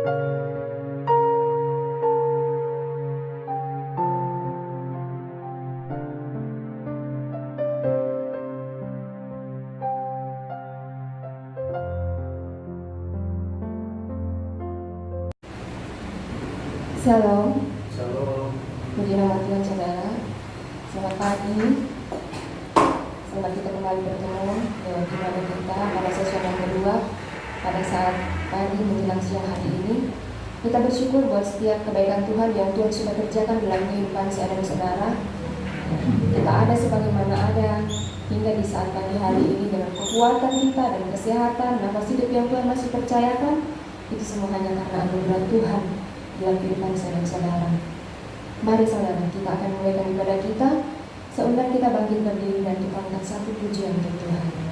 Shalom. Shalom. Puji nama Tuhan saudara. Selamat pagi. Selamat kita kembali bertemu dengan ibadah kita pada sesi yang kedua pada saat pagi menjelang siang hari ini. Kita bersyukur buat setiap kebaikan Tuhan yang Tuhan sudah kerjakan dalam kehidupan saya dan saudara. Kita ada sebagaimana ada hingga di saat pagi hari ini dengan kekuatan kita dan kesehatan, nafas hidup yang Tuhan masih percayakan. Itu semua hanya karena anugerah Tuhan dalam kehidupan saya dan saudara. Mari saudara, kita akan mulaikan ibadah kita. Seundang kita bangkit berdiri dan kita angkat satu pujian untuk Tuhan.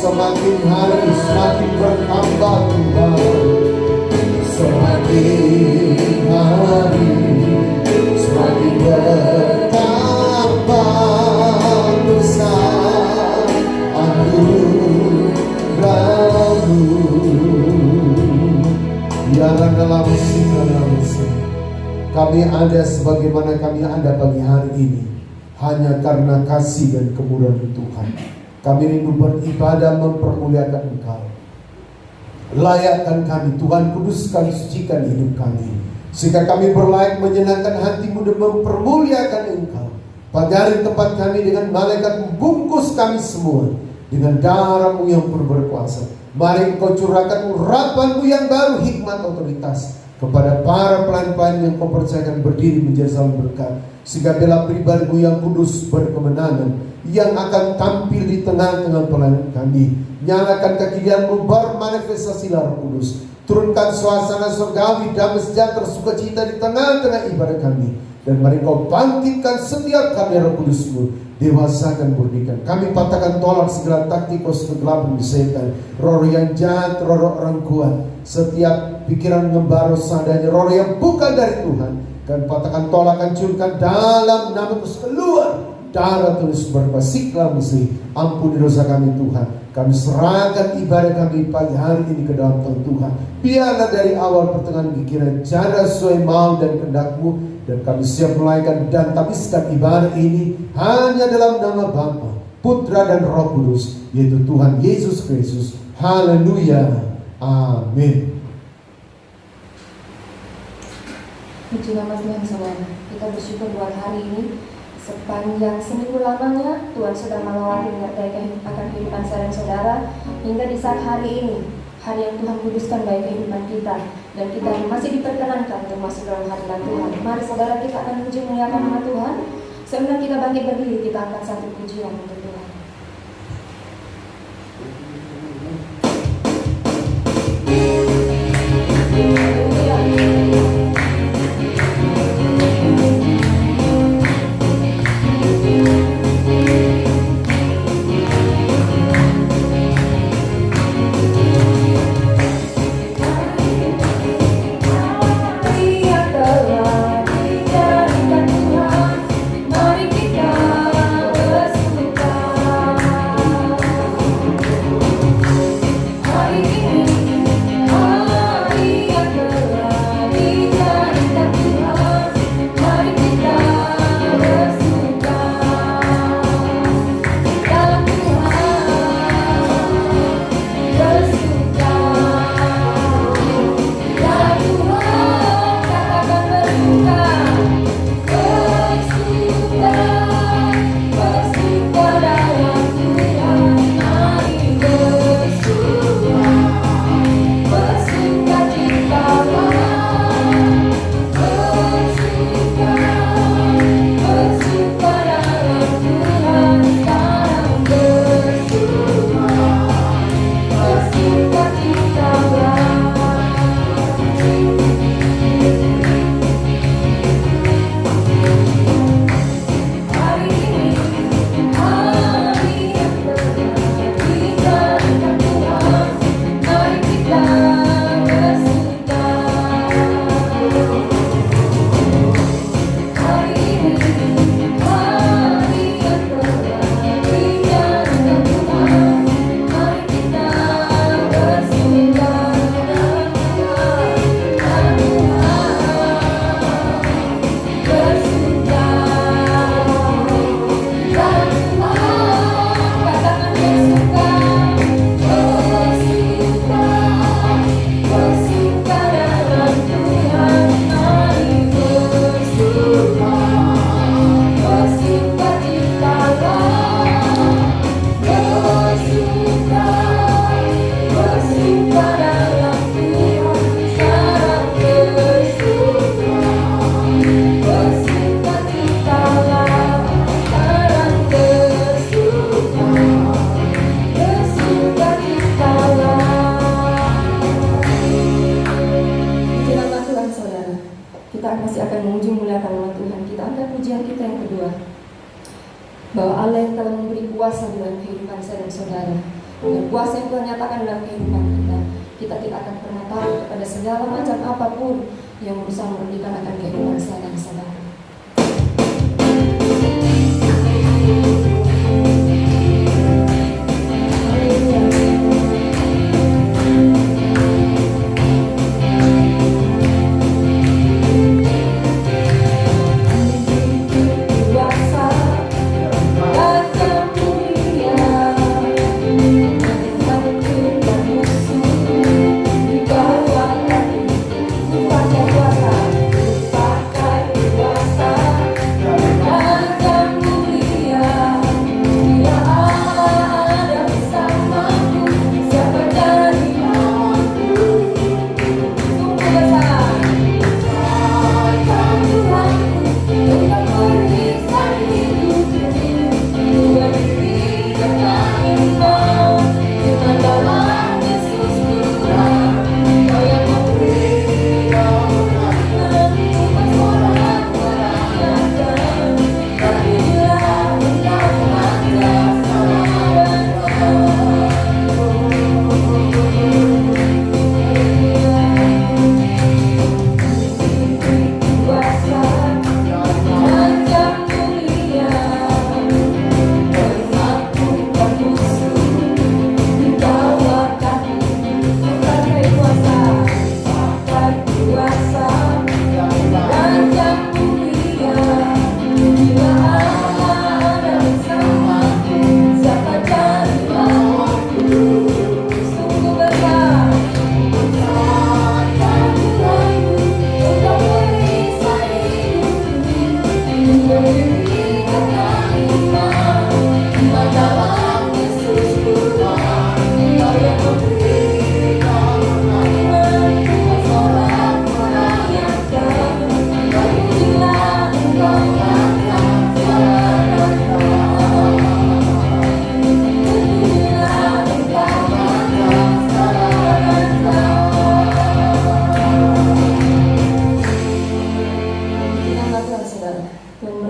Semakin hari semakin bertambah Tuhan, semakin hari semakin bertambah. Kami ada sebagaimana kami ada pagi hari ini hanya karena kasih dan kemurahan Tuhan. Kami rindu beribadah mempermuliakan Engkau. Layakkan kami Tuhan, kuduskan, sucikan hidup kami, sehingga kami berlayak menyenangkan hati-Mu dan mempermuliakan Engkau. Pagi hari tempat kami dengan malaikat membungkus kami semua dengan darah-Mu yang berkuasa. Mari Engkau curahkan urapan-Mu yang baru, hikmat, otoritas kepada para pelayan-pelayan yang Kau percayakan berdiri menjadi salam berkat, sehingga bela pribadi-Mu yang kudus berkemenangan yang akan tampil di tengah-tengah pelayanan kami. Nyalakan kekinian-Mu, bermanifestasilah Roh Kudus. Turunkan suasana surgawi, damai sejahtera, sukacita di tengah-tengah ibadah kami. Dan mari Kau bangkitkan setiap kami Roh Kudus-Mu, dewasakan, murnikan. Kami patahkan tolak segala taktik kegelapan di setan, roh yang jahat, roh orang kuat, setiap pikiran membaru seadanya, roh yang bukan dari Tuhan. Dan patahkan tolak, hancurkan dalam nama Yesus, keluar darah tulis berpasiklah mesti. Ampuni dosa kami Tuhan. Kami serahkan ibadah kami pagi hari ini ke dalam tangan Tuhan. Biarlah dari awal pertengahan pikiran cara sesuai mau dan kehendak-Mu, dan kami siap melayani dan tabiskan ibadah ini hanya dalam nama Bapa, Putra dan Roh Kudus, yaitu Tuhan Yesus Kristus. Haleluya. Amin. Puji nama Tuhan saudara. Kita bersyukur buat hari ini. Sepanjang seminggu lamanya Tuhan sudah melawati menyertai akan kehidupan saya dan saudara, hingga di saat hari ini, hari yang Tuhan kuduskan bagi kehidupan kita, dan kita masih diperkenankan untuk masuk dalam hadirat Tuhan. Mari saudara, kita akan puji muliakan nama Tuhan. Sebelum kita bangkit berdiri, kita akan satu pujian untuk Tuhan. bahwa Allah yang telah memberi kuasa dalam kehidupan saya dan saudara, dan kuasa yang Tuhan nyatakan dalam kehidupan kita. Kita tidak akan pernah tahu kepada segala macam apapun yang berusaha merugikan akan kehidupan saya dan saudara.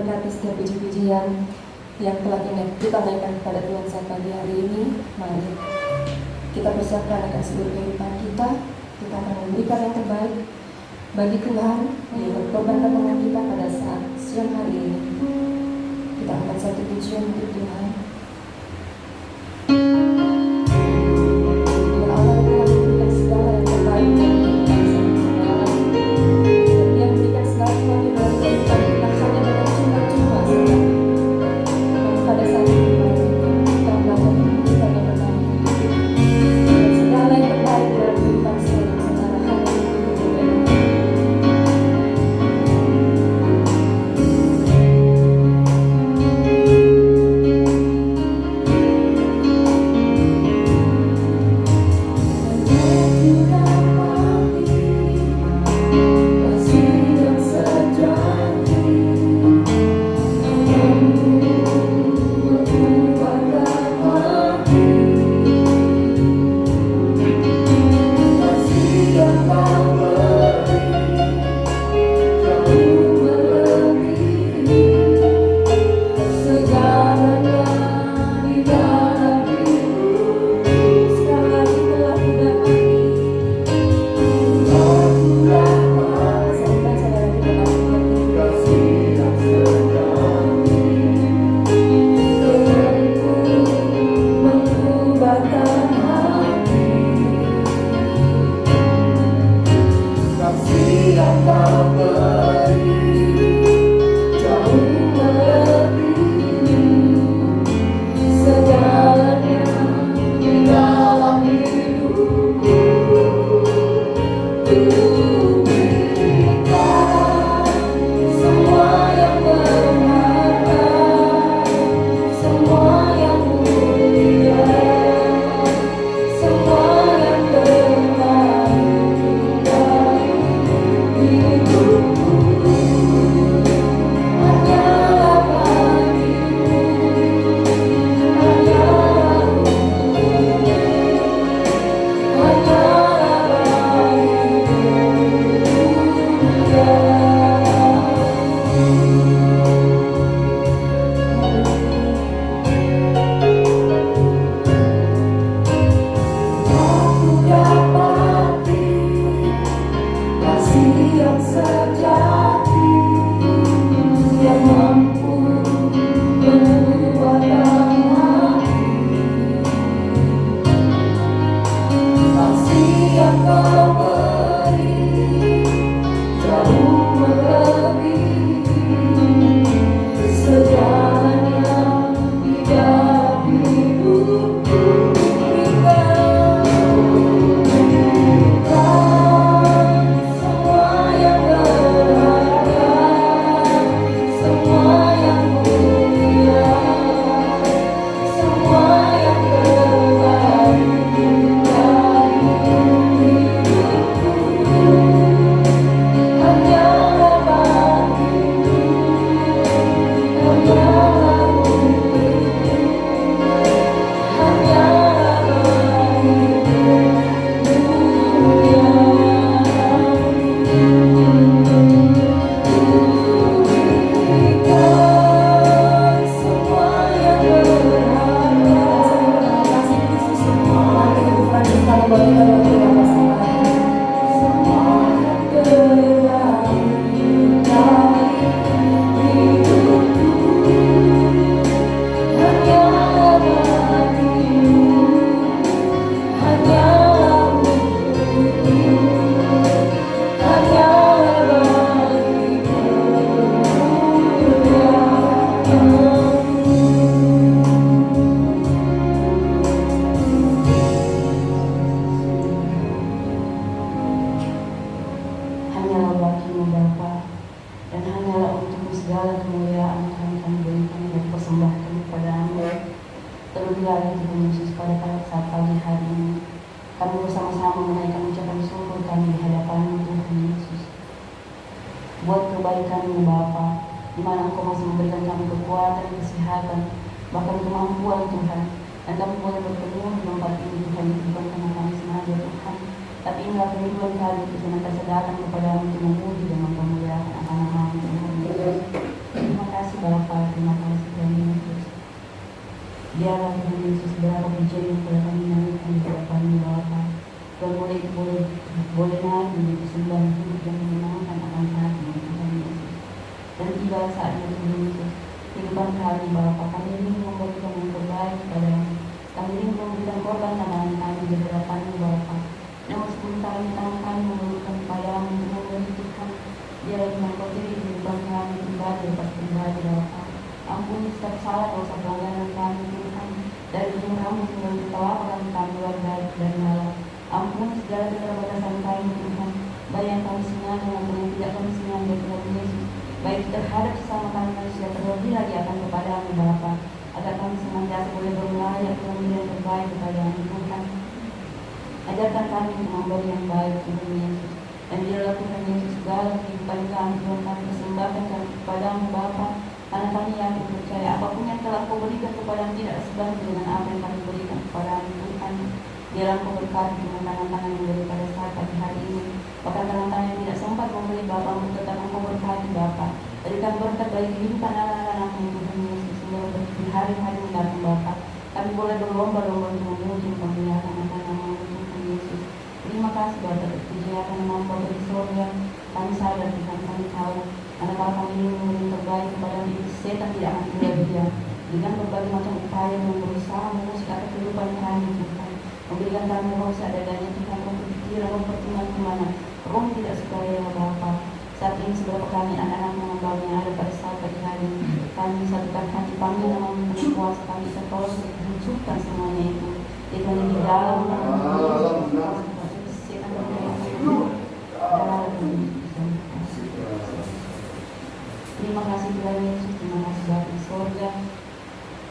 memberkati setiap puji-pujian yang telah kita naikkan kepada Tuhan saat pagi hari ini. Mari kita persiapkan akan seluruh kehidupan kita. Kita akan memberikan yang terbaik bagi Tuhan yang berkorban dengan kita pada saat siang hari ini. Kita angkat satu pujian untuk Tuhan. Ya Allah, Tuhan memberikan segala yang terbaik bagi kita saudara. Dia memberikan segala sesuatu dalam kehidupan kita hanya dengan cuma-cuma saja. Namun pada saat ini kita belajar memberikan yang terbaik. Dan segala yang terbaik dalam kehidupan saudara hanya untuk Tuhan. Buat kebaikan-Mu Bapa, di mana Engkau masih memberikan kami kekuatan, kesehatan, bahkan kemampuan Tuhan. Dan kami boleh bertemu di tempat ini Tuhan, bukan karena kami sengaja Tuhan, tapi inilah kerinduan kami untuk senantiasa datang kepada-Mu untuk memuji dan mempermuliakan nama-Mu Tuhan. Terima kasih Bapa, terima kasih Tuhan Yesus. Biarlah Tuhan Yesus berapa pujian yang telah kami naikkan di hadapan Bapa. Tuhan boleh naik menjadi sembahan hidup yang menyenangkan akan hati Tuhan Yesus. Dan tiba saatnya Tuhan Yesus, kehidupan kami Bapa, kami ingin memberikan yang terbaik kepada-Mu. Kami ingin memberikan korban tangan kami di hadapan-Mu Bapa. Namun sebelum tangan kami memberikan kepada-Mu untuk memberi Tuhan, biarlah Tuhan Kau diri kehidupan kami pribadi lepas pribadi Bapa. Ampuni setiap salah dosa pelanggaran kami Tuhan, dari ujung rambut hingga ujung telapak kami luar dari dalam. Ampuni segala keterbatasan kami Tuhan, baik yang kami sengaja maupun yang tidak kami sengaja Tuhan Yesus, baik terhadap sesama kami manusia, terlebih lagi akan kepada-Mu Bapa, agar kami senantiasa boleh berlayak memberi yang terbaik kepada-Mu Tuhan. Ajarkan kami untuk memberi yang baik Tuhan Yesus, dan biarlah Tuhan Yesus segala kehidupan kami Tuhan kami persembahkan kepada-Mu Bapa, karena kami yakin percaya apapun yang telah Kau berikan kepada-Mu tidak sebanding dengan apa yang kami berikan kepada-Mu Tuhan. Biarlah Kau berkati dengan tangan-tangan yang beri pada saat pagi hari ini, bahkan tangan-tangan yang tidak sempat memberi Bapa, untuk tetap Kau berkati Bapa. Berikan berkat bagi kehidupan anak-anak-Mu Tuhan Yesus, sehingga di hari-hari mendatang Bapa, kami boleh berlomba-lomba untuk memuji pemuliaan anak-anak-Mu Tuhan Yesus. Terima kasih Bapa, pujian dan mampu dari surga. Kami sadar Tuhan, kami tahu, anak-anak kami ini memberi terbaik kepada diri, setan tidak akan tinggal diam dengan berbagai macam upaya yang berusaha mengusik atas kehidupan kami Tuhan. Memberikan kami roh seadanya Tuhan, roh berpikiran, roh pertimbangan, roh tidak suka ya Bapa. Saat ini seberapa kami anak-anak mengembang yang ada pada saat pagi hari ini, kami satukan hati panggil nama-Mu dengan kuasa, kami setolong menunjukkan semuanya itu. Itu di dalam terima kasih Tuhan Yesus, terima kasih Bapa di surga.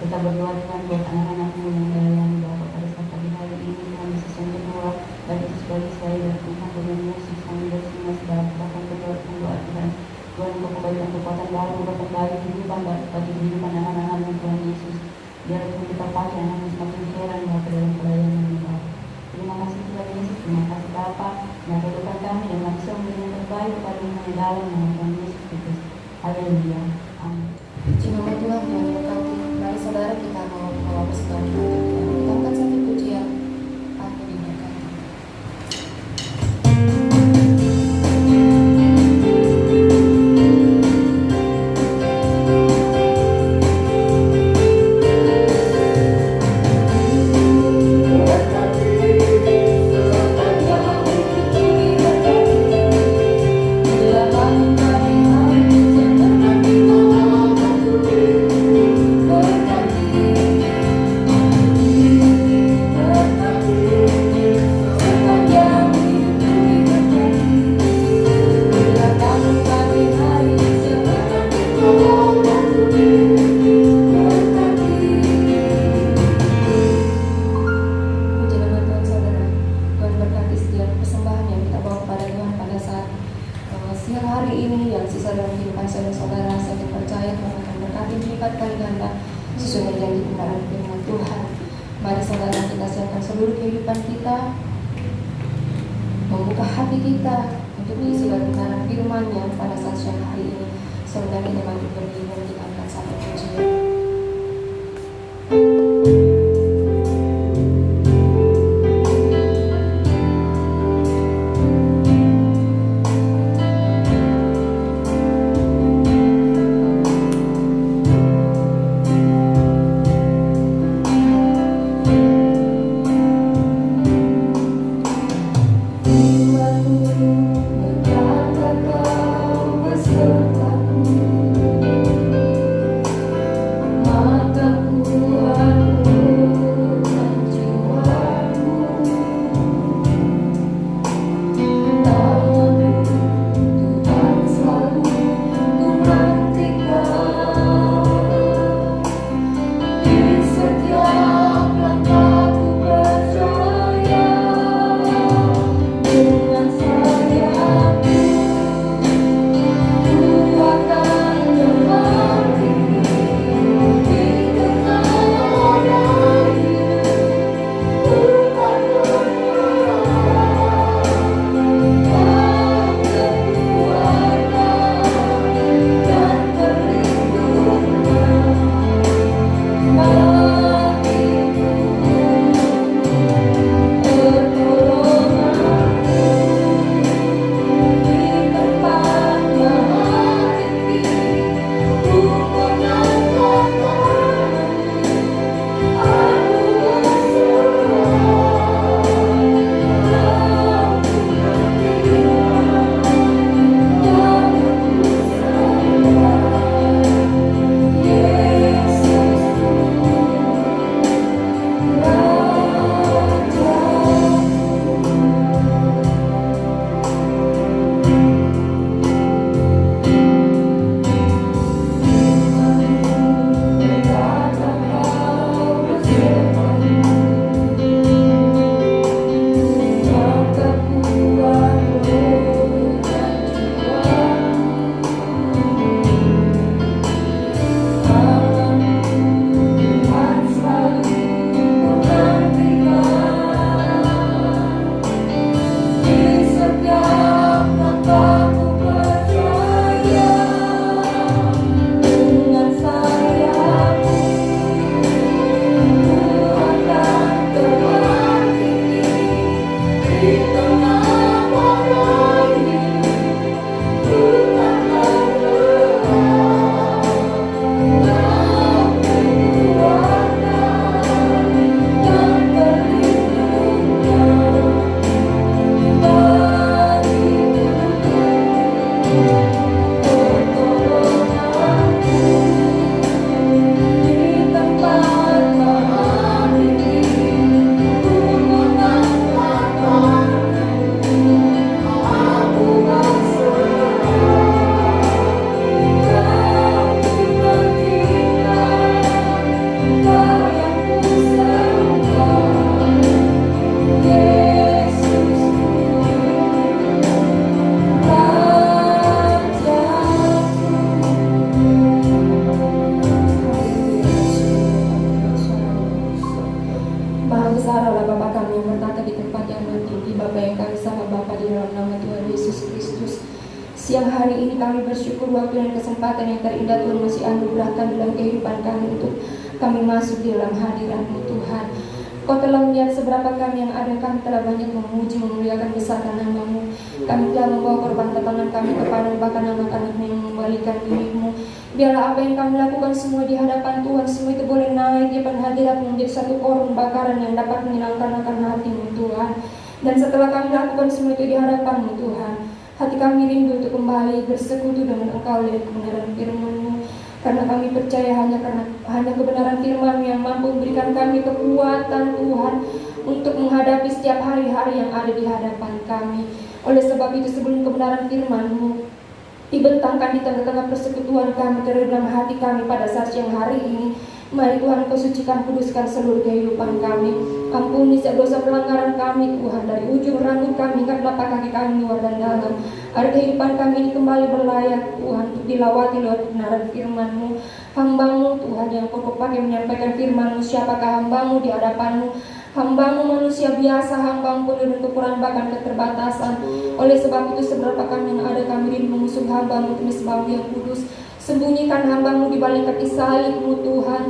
Kita berdoa Tuhan buat anak-anak-Mu yang melayani Bapa pada saat pagi hari ini. Tuhan Yesus yang kedua, baik itu sebagai saya dan Tuhan Tuhan Yesus, kami bersemangat bahkan berdoa Tuhan. Tuhan untuk kebaikan kekuatan baru, untuk kembali kehidupan bagi kehidupan anak-anak-Mu Tuhan Yesus. Biar Tuhan kita pakai anak-anak semakin heran Bapa dalam pelayanan Bapa. Terima kasih Tuhan Yesus, terima kasih Bapa yang kehidupan kami dan kami bisa memberi yang terbaik kepada Tuhan dalam nama Tuhan Yesus Kristus. Haleluya. Amin. Jika Tuhan yang memberkati, mari saudara kita mau membawa persembahan kita. Kita angkat satu pujian, aku diberkati. Membuka hati kita untuk diisi kebenaran firman-Nya pada saat siang hari ini. Sebenarnya kita bangkit berdiri dan kita akan satu pujian. Berkata kau besertaku, siang hari ini kami bersyukur waktu dan kesempatan yang terindah Tuhan masih anugerahkan dalam kehidupan kami untuk kami masuk di dalam hadirat-Mu Tuhan. Kau telah melihat seberapa kami yang ada, kami telah banyak memuji memuliakan besarkan nama-Mu. Kami telah membawa korban ketangan kami kepada bahkan anak-anak yang mengembalikan diri-Mu. Biarlah apa yang kami lakukan semua di hadapan Tuhan, semua itu boleh naik di depan hadirat-Mu menjadi satu korban bakaran yang dapat menyenangkan akan hati-Mu Tuhan. Dan setelah kami lakukan semua itu di hadapan-Mu Tuhan, hati kami rindu untuk kembali bersekutu dengan Engkau dari kebenaran firman-Mu. Karena kami percaya hanya kebenaran firman yang mampu memberikan kami kekuatan Tuhan untuk menghadapi setiap hari-hari yang ada di hadapan kami. Oleh sebab itu sebelum kebenaran firman-Mu dibentangkan di tengah-tengah persekutuan kami ke dalam hati kami pada saat siang hari ini, mari Tuhan Kau sucikan, kuduskan seluruh kehidupan kami. Ampuni setiap dosa pelanggaran kami Tuhan, dari ujung rambut kami hingga telapak kaki kami luar dan dalam. Agar kehidupan kami ini kembali berlayak Tuhan untuk dilawati lewat kebenaran firman-Mu. Hamba-Mu Tuhan yang Kau pakai menyampaikan firman-Mu, siapakah hamba-Mu di hadapan-Mu? Hamba-Mu manusia biasa, hamba-Mu penuh dengan kekurangan bahkan keterbatasan. Oleh sebab itu seberapa kami yang ada, kami rindu mengusung hamba-Mu demi sebab-Mu yang kudus. Sembunyikan hamba-Mu di balik kaki salib-Mu Tuhan.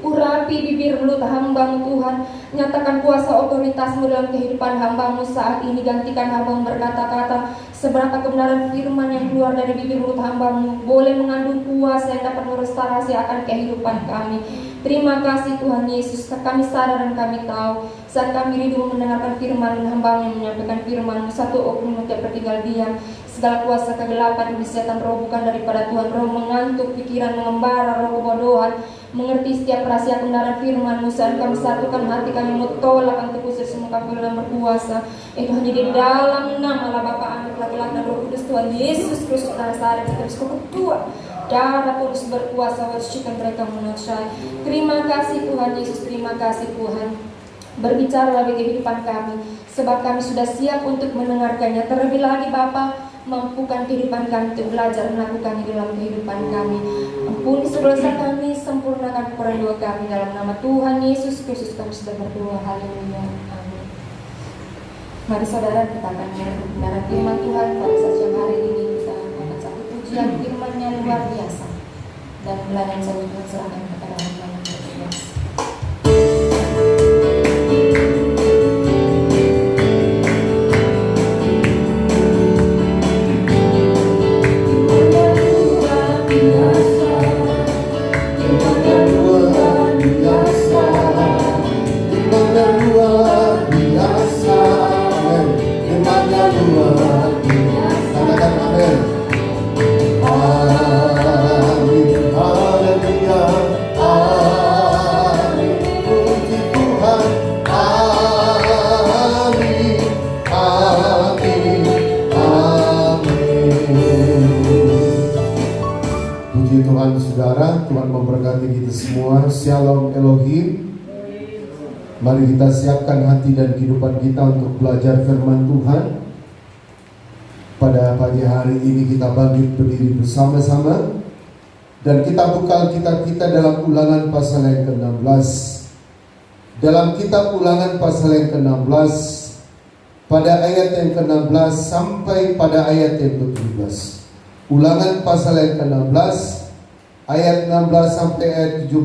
Urapi bibir mulut hamba-Mu Tuhan. Nyatakan kuasa otoritas-Mu dalam kehidupan hamba-Mu saat ini. Gantikan hamba-Mu berkata-kata. Seberapa kebenaran firman yang keluar dari bibir mulut hamba-Mu boleh mengandung kuasa yang dapat merestorasi akan kehidupan kami. Terima kasih Tuhan Yesus. Kami sadar dan kami tahu saat kami rindu mendengarkan firman dan hamba-Mu yang menyampaikan firman-Mu, satu oknum tidak bertinggal diam. Segala kuasa kegelapan, kesehatan roh bukan daripada Tuhan, roh mengantuk, pikiran mengembara, roh kebodohan, mengerti setiap rahasia kebenaran firman-Mu. Saat kami satukan hati kami tolak untuk kusir semua kami dalam berkuasa. Itu hanya di dalam nama Allah Bapa, Anak, Laki-laki dan Roh Kudus Tuhan Yesus Kristus Nazaret, kita bisa ketua darah tulus berkuasa wajibkan mereka menusai. Terima kasih Tuhan Yesus, terima kasih Tuhan. Berbicara bagi kehidupan kami, sebab kami sudah siap untuk mendengarkannya. Terlebih lagi Bapa, mampukan kehidupan kami untuk belajar melakukannya dalam kehidupan kami. Ampuni segala dosa kami, sempurnakan kekurangan doa kami dalam nama Tuhan Yesus Kristus kami sudah berdoa. Haleluya. Amin. Mari saudara, kita akan mendengar kebenaran firman Tuhan pada saat siang hari ini. Kita akan satu pujian firman-Nya luar biasa, dan pelayanan saya Tuhan serahkan kepada hamba yang bertugas. Tuhan memberkati kita semua. Shalom Elohim. Mari kita siapkan hati dan kehidupan kita untuk belajar firman Tuhan. Pada pagi hari ini kita bangkit berdiri bersama-sama, dan kita buka kitab kita dalam Ulangan pasal yang ke-16. Dalam kitab Ulangan pasal yang ke-16, pada ayat yang ke-16 sampai pada ayat yang ke-17. Ulangan pasal yang ke-16 ayat 16 sampai ayat 17.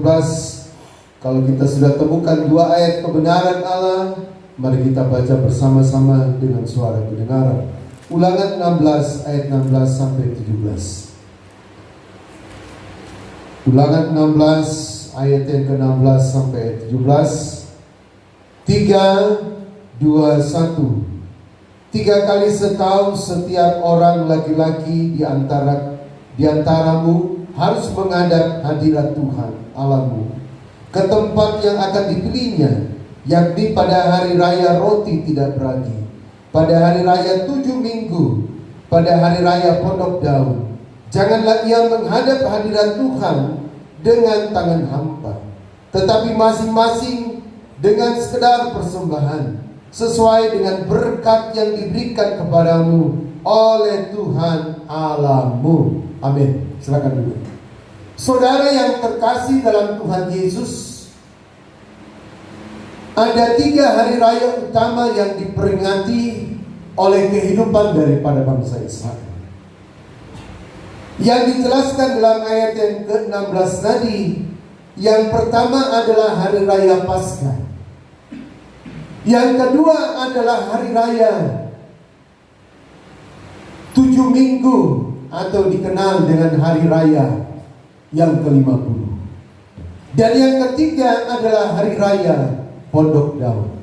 Kalau kita sudah temukan dua ayat kebenaran Allah, mari kita baca bersama-sama dengan suara kedengaran. Ulangan 16 ayat 16 sampai 17. Ulangan 16 ayat yang ke-16 sampai ayat 17. 3, 2, 1. 3 kali setahun setiap orang laki-laki di antaramu harus menghadap hadirat Tuhan Allahmu ke tempat yang akan dipilihnya, yakni pada hari raya roti tidak beragi, pada hari raya 7 minggu, pada hari raya pondok daun. Janganlah ia menghadap hadirat Tuhan dengan tangan hampa, tetapi masing-masing dengan sekedar persembahan sesuai dengan berkat yang diberikan kepadamu oleh Tuhan Allahmu. Amin. Silakan dulu. Saudara yang terkasih dalam Tuhan Yesus, ada 3 hari raya utama yang diperingati oleh kehidupan daripada bangsa Israel. Yang dijelaskan dalam ayat yang ke-16 tadi, yang pertama adalah hari raya Paskah. Yang kedua adalah hari raya 7 minggu atau dikenal dengan hari raya yang ke-50. Dan yang ketiga adalah hari raya Pondok Daun.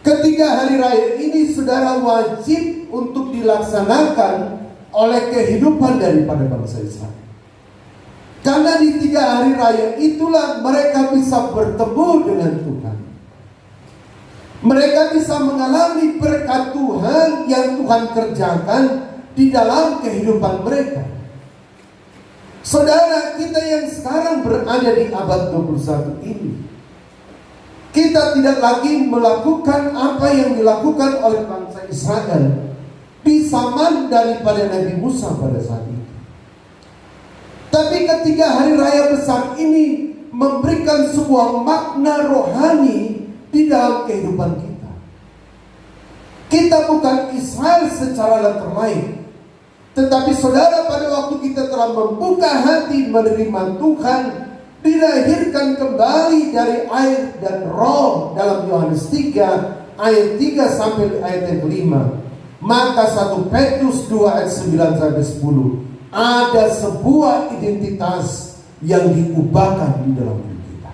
Ketiga hari raya ini saudara wajib untuk dilaksanakan oleh kehidupan daripada bangsa Israel. Karena di 3 hari raya itulah mereka bisa bertemu dengan Tuhan. Mereka bisa mengalami berkat Tuhan yang Tuhan kerjakan di dalam kehidupan mereka. Saudara, kita yang sekarang berada di abad 21 ini, kita tidak lagi melakukan apa yang dilakukan oleh bangsa Israel di zaman daripada Nabi Musa pada saat itu. Tapi ketiga hari raya besar ini memberikan sebuah makna rohani di dalam kehidupan kita. Kita bukan Israel secara letter lain, tetapi saudara, pada waktu kita telah membuka hati menerima Tuhan, dilahirkan kembali dari air dan roh dalam Yohanes 3 ayat 3 sampai ayat yang kelima. Maka 1 Petrus 2 ayat 9 sampai 10, ada sebuah identitas yang diubahkan di dalam diri kita.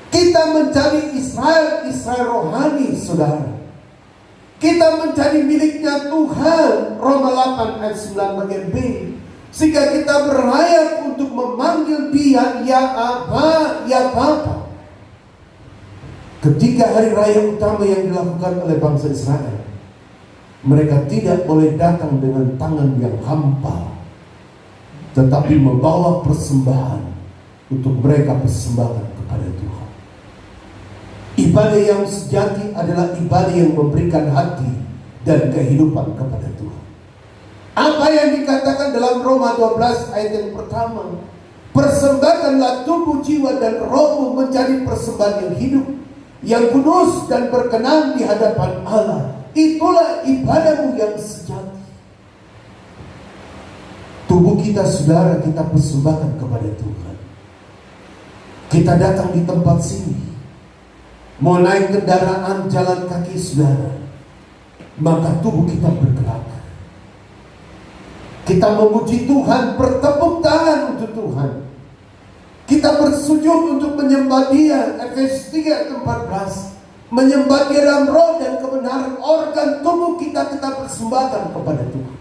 Kita mencari Israel rohani, saudara. Kita mencari miliknya Tuhan, Roma 8 ayat 9 bagian B. Sehingga kita berlayak untuk memanggil Dia, ya Aba, ya Bapa. Ketika hari raya utama yang dilakukan oleh bangsa Israel, mereka tidak boleh datang dengan tangan yang hampa, tetapi membawa persembahan untuk mereka persembahkan kepada Tuhan. Ibadah yang sejati adalah ibadah yang memberikan hati dan kehidupan kepada Tuhan. Apa yang dikatakan dalam Roma 12 ayat yang pertama, persembahkanlah tubuh, jiwa dan rohmu menjadi persembahan yang hidup, yang kudus dan berkenan di hadapan Allah. Itulah ibadahmu yang sejati. Tubuh kita, saudara, kita persembahkan kepada Tuhan. Kita datang di tempat sini, mau naik kendaraan, jalan kaki, saudara, maka tubuh kita bergerak. Kita memuji Tuhan, bertepuk tangan untuk Tuhan. Kita bersujud untuk menyembah Dia, Efesus 3 ayat 14. Menyembah Dia dalam roh dan kebenaran. Organ tubuh kita persembahkan kepada Tuhan.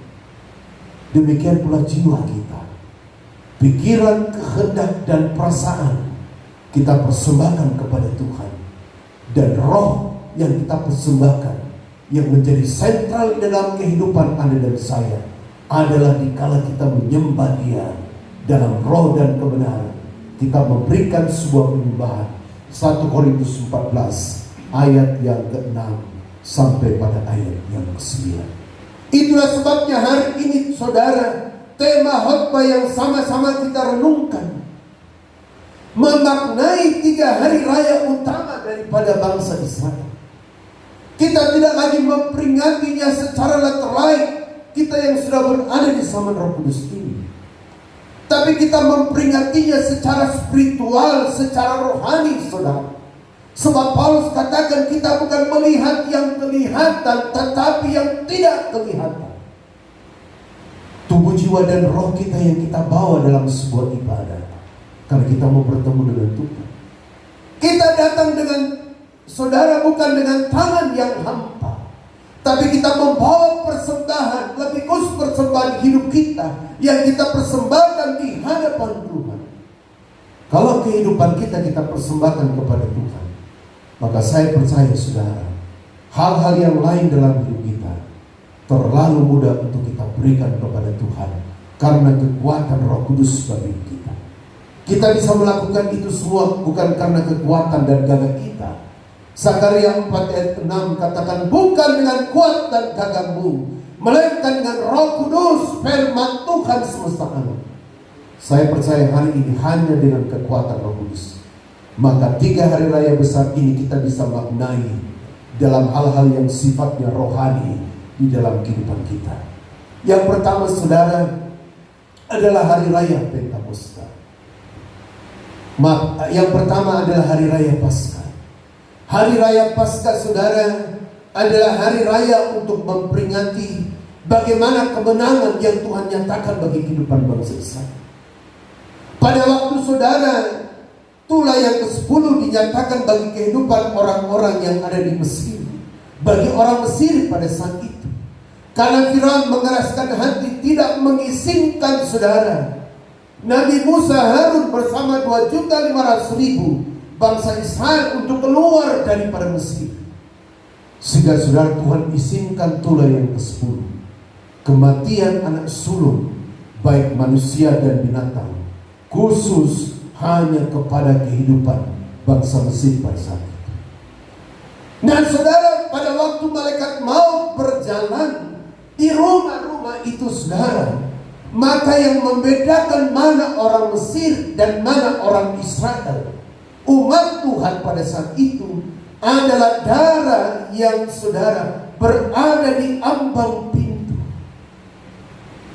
Demikian pula jiwa kita, pikiran, kehendak dan perasaan kita persembahkan kepada Tuhan. Dan roh yang kita persembahkan, yang menjadi sentral dalam kehidupan Anda dan saya, adalah dikala kita menyembah Dia dalam roh dan kebenaran. Kita memberikan sebuah penyembahan. 1 Korintus 14 ayat yang ke-6 sampai pada ayat yang ke-9. Itulah sebabnya hari ini, saudara, tema khotbah yang sama-sama kita renungkan memaknai 3 hari raya utama daripada bangsa Israel. Kita tidak lagi memperingatinya secara lateral, kita yang sudah berada di zaman Roh Kudus ini, tapi kita memperingatinya secara spiritual, secara rohani, saudara. Sebab Paulus katakan kita bukan melihat yang kelihatan, tetapi yang tidak kelihatan. Tubuh, jiwa dan roh kita yang kita bawa dalam sebuah ibadah, karena kita mau bertemu dengan Tuhan. Kita datang dengan, saudara, bukan dengan tangan yang hampa, tapi kita membawa persembahan, lebih khusus persembahan hidup kita yang kita persembahkan di hadapan Tuhan. Kalau kehidupan kita persembahkan kepada Tuhan, maka saya percaya, saudara, hal-hal yang lain dalam hidup kita terlalu mudah untuk kita berikan kepada Tuhan, karena kekuatan Roh Kudus bagi kita. Kita bisa melakukan itu semua bukan karena kekuatan dan gagah kita. Sakaria 4 ayat 6 katakan, bukan dengan kuat dan gagahmu, melainkan dengan Roh Kudus, firman Tuhan semesta alam. Saya percaya hari ini hanya dengan kekuatan Roh Kudus, maka 3 hari raya besar ini kita bisa maknai dalam hal-hal yang sifatnya rohani di dalam kehidupan kita. Yang pertama, saudara, adalah hari raya Pentakosta. Yang pertama adalah hari raya Paskah. Hari raya Paskah, saudara, adalah hari raya untuk memperingati bagaimana kemenangan yang Tuhan nyatakan bagi kehidupan bangsa Israel. Pada waktu saudara, tulah yang ke-10 dinyatakan bagi kehidupan orang-orang yang ada di Mesir, bagi orang Mesir pada saat itu. Karena Firaun mengeraskan hati, tidak mengizinkan saudara Nabi Musa, Harun bersama 2.500.000 bangsa Israel untuk keluar daripada Mesir. Sehingga saudara, Tuhan izinkan tulah yang ke-10, kematian anak sulung baik manusia dan binatang, khusus hanya kepada kehidupan bangsa Mesir pada saat itu. Nah saudara, pada waktu malaikat maut berjalan di rumah-rumah itu saudara, maka yang membedakan mana orang Mesir dan mana orang Israel, umat Tuhan pada saat itu, adalah darah yang saudara berada di ambang pintu.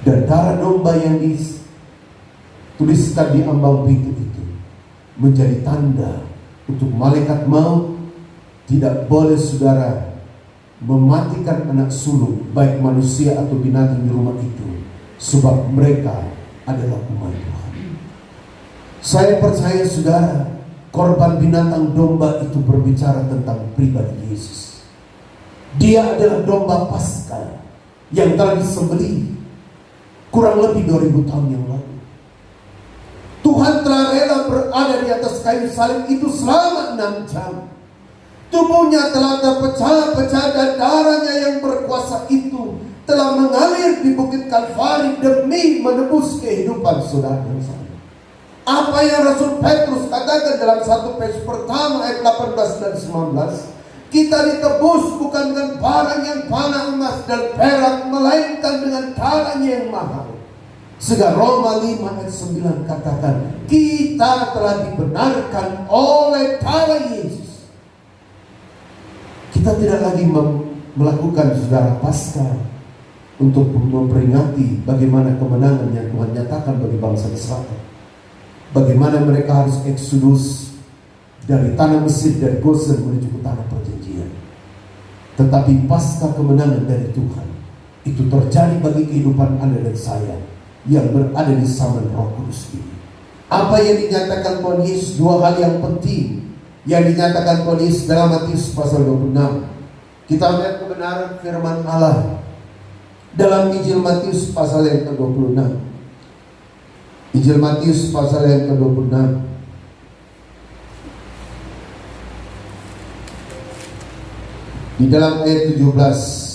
Dan darah domba yang dituliskan di ambang pintu itu menjadi tanda untuk malaikat maut tidak boleh saudara mematikan anak sulung baik manusia atau binatang di rumah itu, sebab mereka adalah umat Tuhan. Saya percaya saudara, korban binatang domba itu berbicara tentang pribadi Yesus. Dia adalah domba Paskah yang telah disembelih kurang lebih 2000 tahun yang lalu. Tuhan telah rela berada di atas kayu salib itu selama 6 jam. Tubuhnya telah terpecah-pecah dan darahnya yang berkuasa itu telah mengalir di Bukit Kalvari demi menebus kehidupan saudara dan saya. Apa yang Rasul Petrus katakan dalam 1 Petrus pertama ayat 18 dan 19, kita ditebus bukan dengan barang yang panah emas dan perak, melainkan dengan darahnya yang mahal. Sehingga Roma 5 ayat 9 katakan, kita telah dibenarkan oleh darah Yesus. Kita tidak lagi melakukan saudara Paskah untuk memperingati bagaimana kemenangan yang Tuhan nyatakan bagi bangsa Israel. Bagaimana mereka harus eksodus dari tanah Mesir, dari Gosen menuju ke tanah perjanjian. Tetapi pasca kemenangan dari Tuhan itu terjadi bagi kehidupan Anda dan saya yang berada di zaman Roh Kudus ini. Apa yang dinyatakan Tuhan Yesus, dua hal yang penting yang dinyatakan Tuhan Yesus dalam Matius pasal 26. Kita lihat kebenaran firman Allah dalam Injil Matius pasal yang ke-26. Injil Matius pasal yang ke-26. Di dalam ayat 17.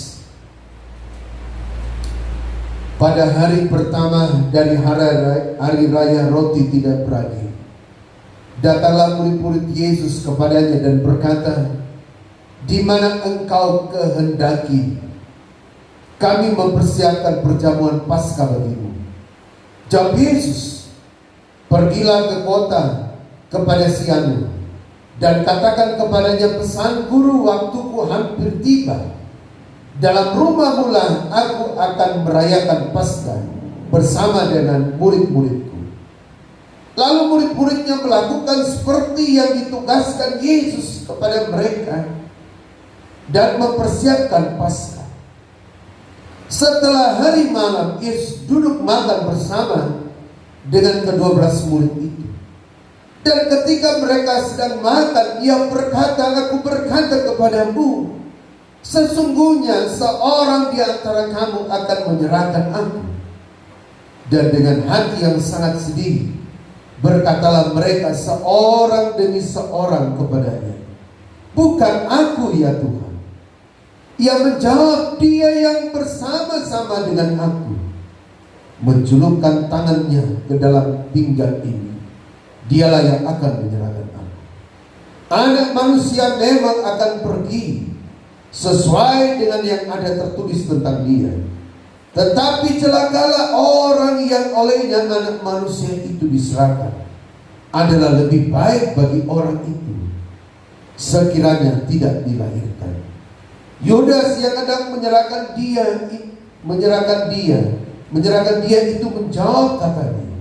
Pada hari pertama dari hari raya roti tidak beragi, datanglah murid-murid Yesus kepadanya dan berkata, di mana engkau kehendaki kami mempersiapkan perjamuan Paskah bagimu? Jawab Yesus, pergilah ke kota kepada si anu dan katakan kepadanya, pesan guru, waktuku hampir tiba. Dalam rumahmu lah aku akan merayakan Paskah bersama dengan murid-muridku. Lalu murid-muridnya melakukan seperti yang ditugaskan Yesus kepada mereka dan mempersiapkan Paskah. Setelah hari malam, Yesus duduk makan bersama dengan ke-12 murid itu. Dan ketika mereka sedang makan, Ia berkata, aku berkata kepadamu, sesungguhnya seorang di antara kamu akan menyerahkan aku. Dan dengan hati yang sangat sedih, berkatalah mereka seorang demi seorang kepadanya, bukan aku ya Tuhan. Ia menjawab, dia yang bersama-sama dengan aku menculupkan tangannya ke dalam pinggan ini, dialah yang akan menyerahkan aku. Anak manusia memang akan pergi sesuai dengan yang ada tertulis tentang dia. Tetapi celakalah orang yang olehnya anak manusia itu diserahkan. Adalah lebih baik bagi orang itu sekiranya tidak dilahirkan. Yudas yang hendak menyerahkan dia Menyerahkan dia itu menjawab katanya,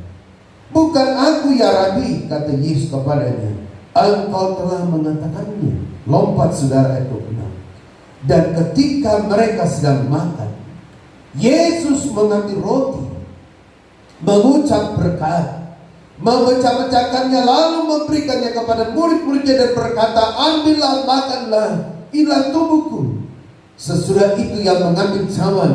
"Bukan aku ya Rabi," kata Yesus kepadanya, "Engkau telah mengatakannya." Lompat saudara ayat 26. Dan ketika mereka sedang makan, Yesus mengambil roti, mengucap berkat, memecah-mecahkannya, lalu memberikannya kepada murid-muridnya dan berkata, "Ambillah, makanlah, inilah tubuhku." Sesudah itu ia mengambil cawan,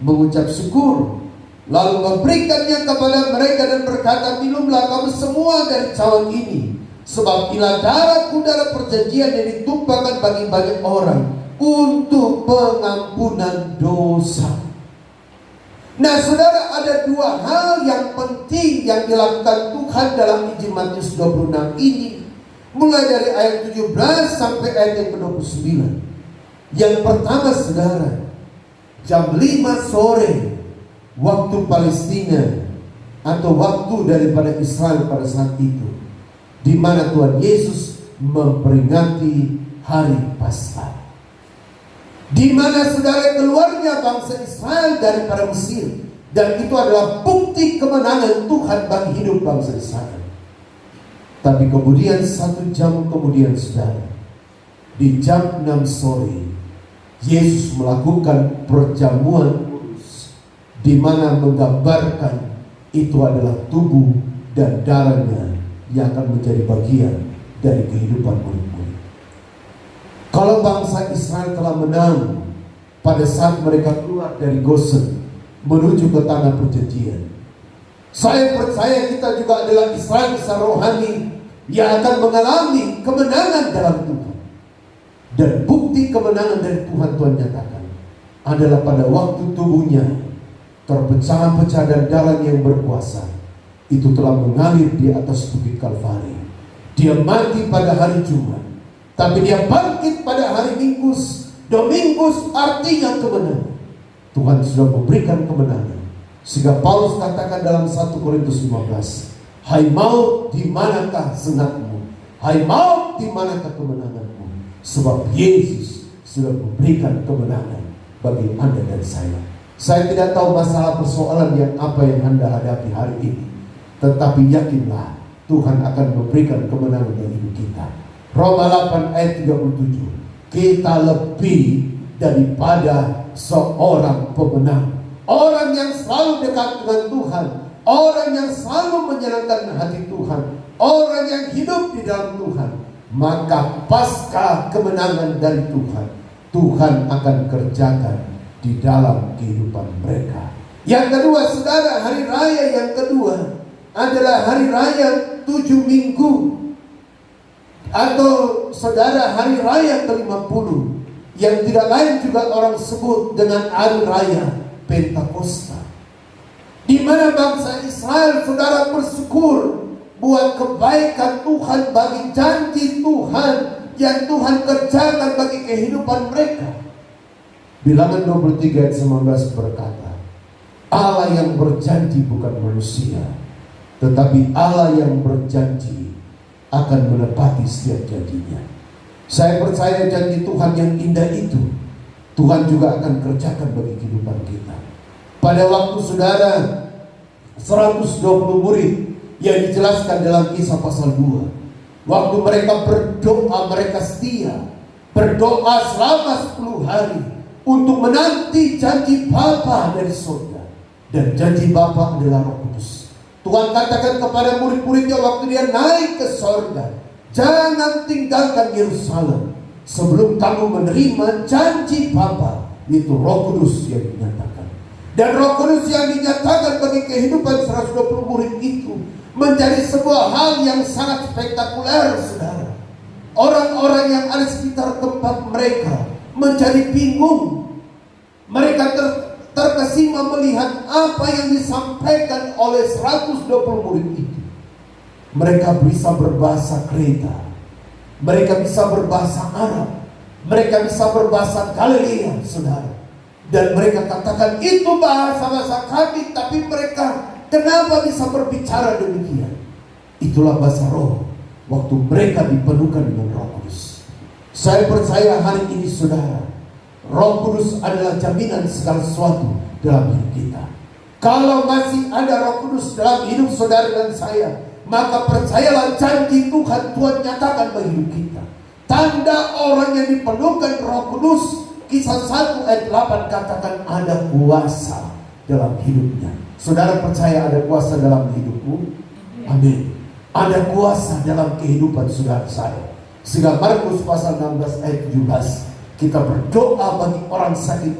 mengucap syukur, lalu memberikannya kepada mereka dan berkata, "Minumlah kamu semua dari cawan ini, sebab inilah darahku, darah perjanjian yang ditumpahkan bagi banyak orang untuk pengampunan dosa." Nah saudara, ada dua hal yang penting yang dilakukan Tuhan dalam Injil Matius 26 ini, mulai dari ayat 17 sampai ayat yang ke-29. Yang pertama saudara, jam 5 sore waktu Palestina atau waktu daripada Israel pada saat itu, di mana Tuhan Yesus memperingati hari Paskah, di mana saudara keluarnya bangsa Israel daripada Mesir, dan itu adalah bukti kemenangan Tuhan bagi hidup bangsa Israel. Tapi kemudian 1 jam kemudian saudara, di jam 6 sore, Yesus melakukan perjamuan kudus, di mana menggambarkan itu adalah tubuh dan darahnya yang akan menjadi bagian dari kehidupan murid-murid. Kalau bangsa Israel telah menang pada saat mereka keluar dari Gosen menuju ke tanah perjanjian, saya percaya kita juga adalah Israel secara rohani yang akan mengalami kemenangan dalam Tuhan. Dan bukti kemenangan dari Tuhan nyatakan adalah pada waktu tubuhnya terpecah-pecah dan darah yang berkuasa itu telah mengalir di atas bukit Kalvari. Dia mati pada hari Jumat, tapi dia bangkit pada hari Minggus. Domingus artinya kemenangan. Tuhan sudah memberikan kemenangan, sehingga Paulus katakan dalam 1 Korintus 15, "Hai maut, di manakah sengatmu? Hai maut, di manakah kemenanganmu? Sebab Yesus sudah memberikan kemenangan bagi Anda dan saya." Saya tidak tahu masalah persoalan yang apa yang Anda hadapi hari ini, tetapi yakinlah Tuhan akan memberikan kemenangan bagi hidup kita. Roma 8 ayat 37, kita lebih daripada seorang pemenang. Orang yang selalu dekat dengan Tuhan, orang yang selalu menyenangkan hati Tuhan, orang yang hidup di dalam Tuhan, maka pasca kemenangan dari Tuhan, Tuhan akan kerjakan di dalam kehidupan mereka. Yang kedua saudara, hari raya yang kedua adalah hari raya 7 minggu, atau saudara hari raya ke-50, yang tidak lain juga orang sebut dengan hari raya Pentakosta, di mana bangsa Israel saudara bersyukur buat kebaikan Tuhan, bagi janji Tuhan yang Tuhan kerjakan bagi kehidupan mereka. Bilangan 23 ayat 19 berkata, Allah yang berjanji bukan manusia, tetapi Allah yang berjanji akan menepati setiap janjinya. Saya percaya janji Tuhan yang indah itu Tuhan juga akan kerjakan bagi kehidupan kita. Pada waktu saudara 120 murid yang dijelaskan dalam Kisah pasal 2, waktu mereka berdoa, mereka setia berdoa selama 10 hari untuk menanti janji Bapa dari surga. Dan janji Bapa adalah Roh Kudus. Tuhan katakan kepada murid-muridnya waktu dia naik ke surga, jangan tinggalkan Yerusalem sebelum kamu menerima janji Bapa, yaitu Roh Kudus yang dinyatakan. Dan Roh Kudus yang dinyatakan bagi kehidupan 120 murid itu menjadi sebuah hal yang sangat spektakuler, saudara. Orang-orang yang ada sekitar tempat mereka menjadi bingung. Mereka terkesima melihat apa yang disampaikan oleh 120 murid itu. Mereka bisa berbahasa Kreta, mereka bisa berbahasa Arab, mereka bisa berbahasa Galilea, saudara. Dan mereka katakan itu bahasa-bahasa kami, tapi mereka kenapa bisa berbicara demikian? Itulah bahasa roh waktu mereka dipenuhkan dengan Roh Kudus. Saya percaya hari ini saudara, Roh Kudus adalah jaminan segala sesuatu dalam hidup kita. Kalau masih ada Roh Kudus dalam hidup saudara dan saya, maka percayalah janji Tuhan nyatakan bagi hidup kita. Tanda orang yang dipenuhkan Roh Kudus, Kisah 1 ayat 8 katakan ada kuasa dalam hidupnya. Saudara percaya ada kuasa dalam hidupmu? Amin. Ada kuasa dalam kehidupan saudara saya. Sehingga Markus pasal 16 ayat 17, kita berdoa bagi orang sakit